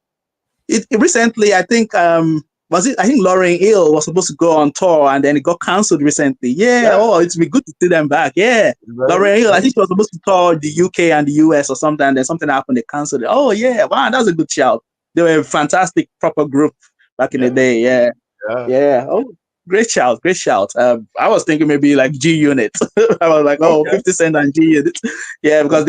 [SPEAKER 2] it recently, I think, was it? I think Lauryn Hill was supposed to go on tour and then it got cancelled recently. Yeah. Oh, it'd be good to see them back. Yeah. Lauryn Hill, I think she was supposed to tour the UK and the US or something. And then something happened, they cancelled it. Oh, yeah. Wow, that's a good shout. They were a fantastic, proper group back in the day. Yeah. Oh, great shout. I was thinking maybe like G Unit. I was like, 50 Cent and G Unit. Yeah, because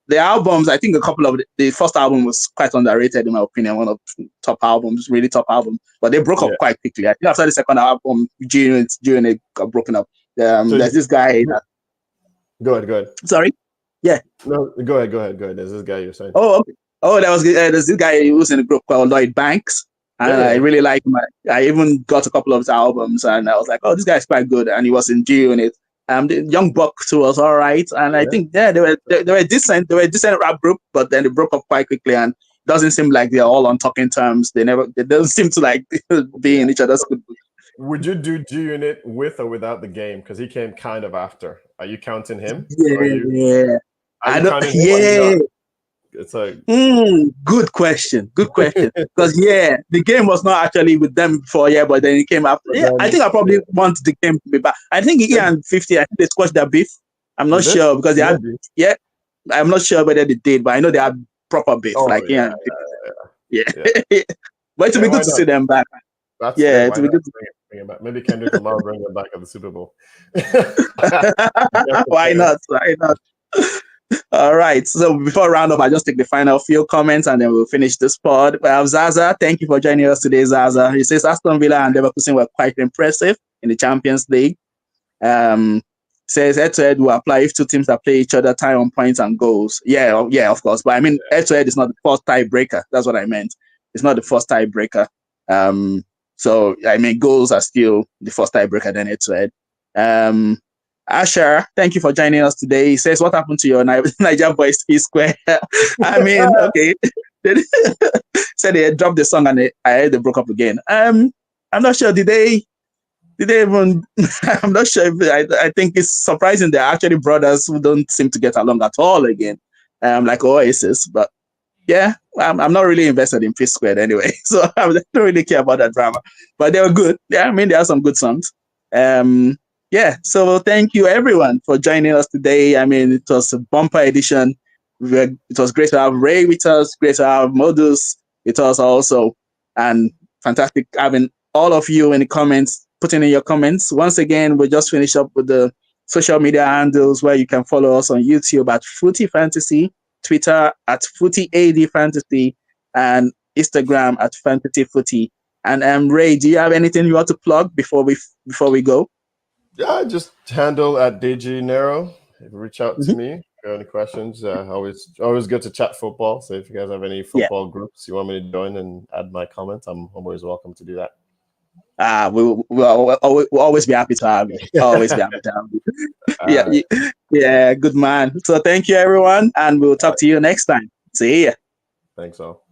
[SPEAKER 2] the albums, I think a couple of the first album was quite underrated in my opinion. One of the top albums, really top album. But they broke up quite quickly. I think after the second album, G Unit got broken up. There's this guy.
[SPEAKER 3] Go ahead.
[SPEAKER 2] Sorry? Yeah.
[SPEAKER 3] No, go ahead. There's this guy you're saying.
[SPEAKER 2] Oh, okay. Oh, there's this guy who was in a group called Lloyd Banks. And I really like him. I even got a couple of his albums and I was like, oh, this guy's quite good. And he was in G Unit. The Young Buck too was all right, and I think they were decent. They were a decent rap group, but then they broke up quite quickly, and it doesn't seem like they're all on talking terms. They don't seem to like be in each other's good books.
[SPEAKER 3] Would you do G Unit with or without the game? Because he came kind of after. Are you counting him?
[SPEAKER 2] Yeah.
[SPEAKER 3] I don't. Yeah. It's like
[SPEAKER 2] good question. Because the game was not actually with them before, but then it came after. Yeah, I think I probably want the game to be back. I think he and 50, I think they squashed their beef. I'm not sure because they had I'm not sure whether they did, but I know they had proper beef. But it would be good to see them back. It would be good to
[SPEAKER 3] bring it back. Maybe Kendrick Lamar bring them back at the Super Bowl.
[SPEAKER 2] Why not? All right. So before round up, I just take the final few comments and then we'll finish this pod. Zaza, thank you for joining us today, Zaza. He says Aston Villa and Leverkusen were quite impressive in the Champions League. Says head-to-head will apply if two teams that play each other tie on points and goals. Yeah, of course. But I mean, head-to-head is not the first tiebreaker. That's what I meant. It's not the first tiebreaker. So I mean, goals are still the first tiebreaker than head-to-head. Asher, thank you for joining us today. He says, what happened to your Niger Boys P Square? I mean, okay. Said they dropped the song and I heard they broke up again. I'm not sure. Did they even? I'm not sure. I think it's surprising they're actually brothers who don't seem to get along at all again. Like Oasis, but yeah, I'm not really invested in P Squared anyway, so I don't really care about that drama. But they were good. Yeah, I mean, they have some good songs. So thank you everyone for joining us today. I mean, it was a bumper edition. It was great to have Ray with us, great to have Modus with us also, and fantastic having all of you in the comments, putting in your comments. Once again, we'll just finish up with the social media handles where you can follow us on YouTube at Footy Fantasy, Twitter at Footy AD Fantasy, and Instagram at Fantasy Footy. And Ray, do you have anything you want to plug before we go?
[SPEAKER 3] Yeah, just handle at DG Nero. Reach out to me if you have any questions. Always good to chat football. So if you guys have any football groups you want me to join and add my comments, I'm always welcome to do that.
[SPEAKER 2] We'll always be happy to have you. Always be happy to have you. Yeah, good man. So thank you, everyone, and we'll talk to you next time. See ya.
[SPEAKER 3] Thanks all.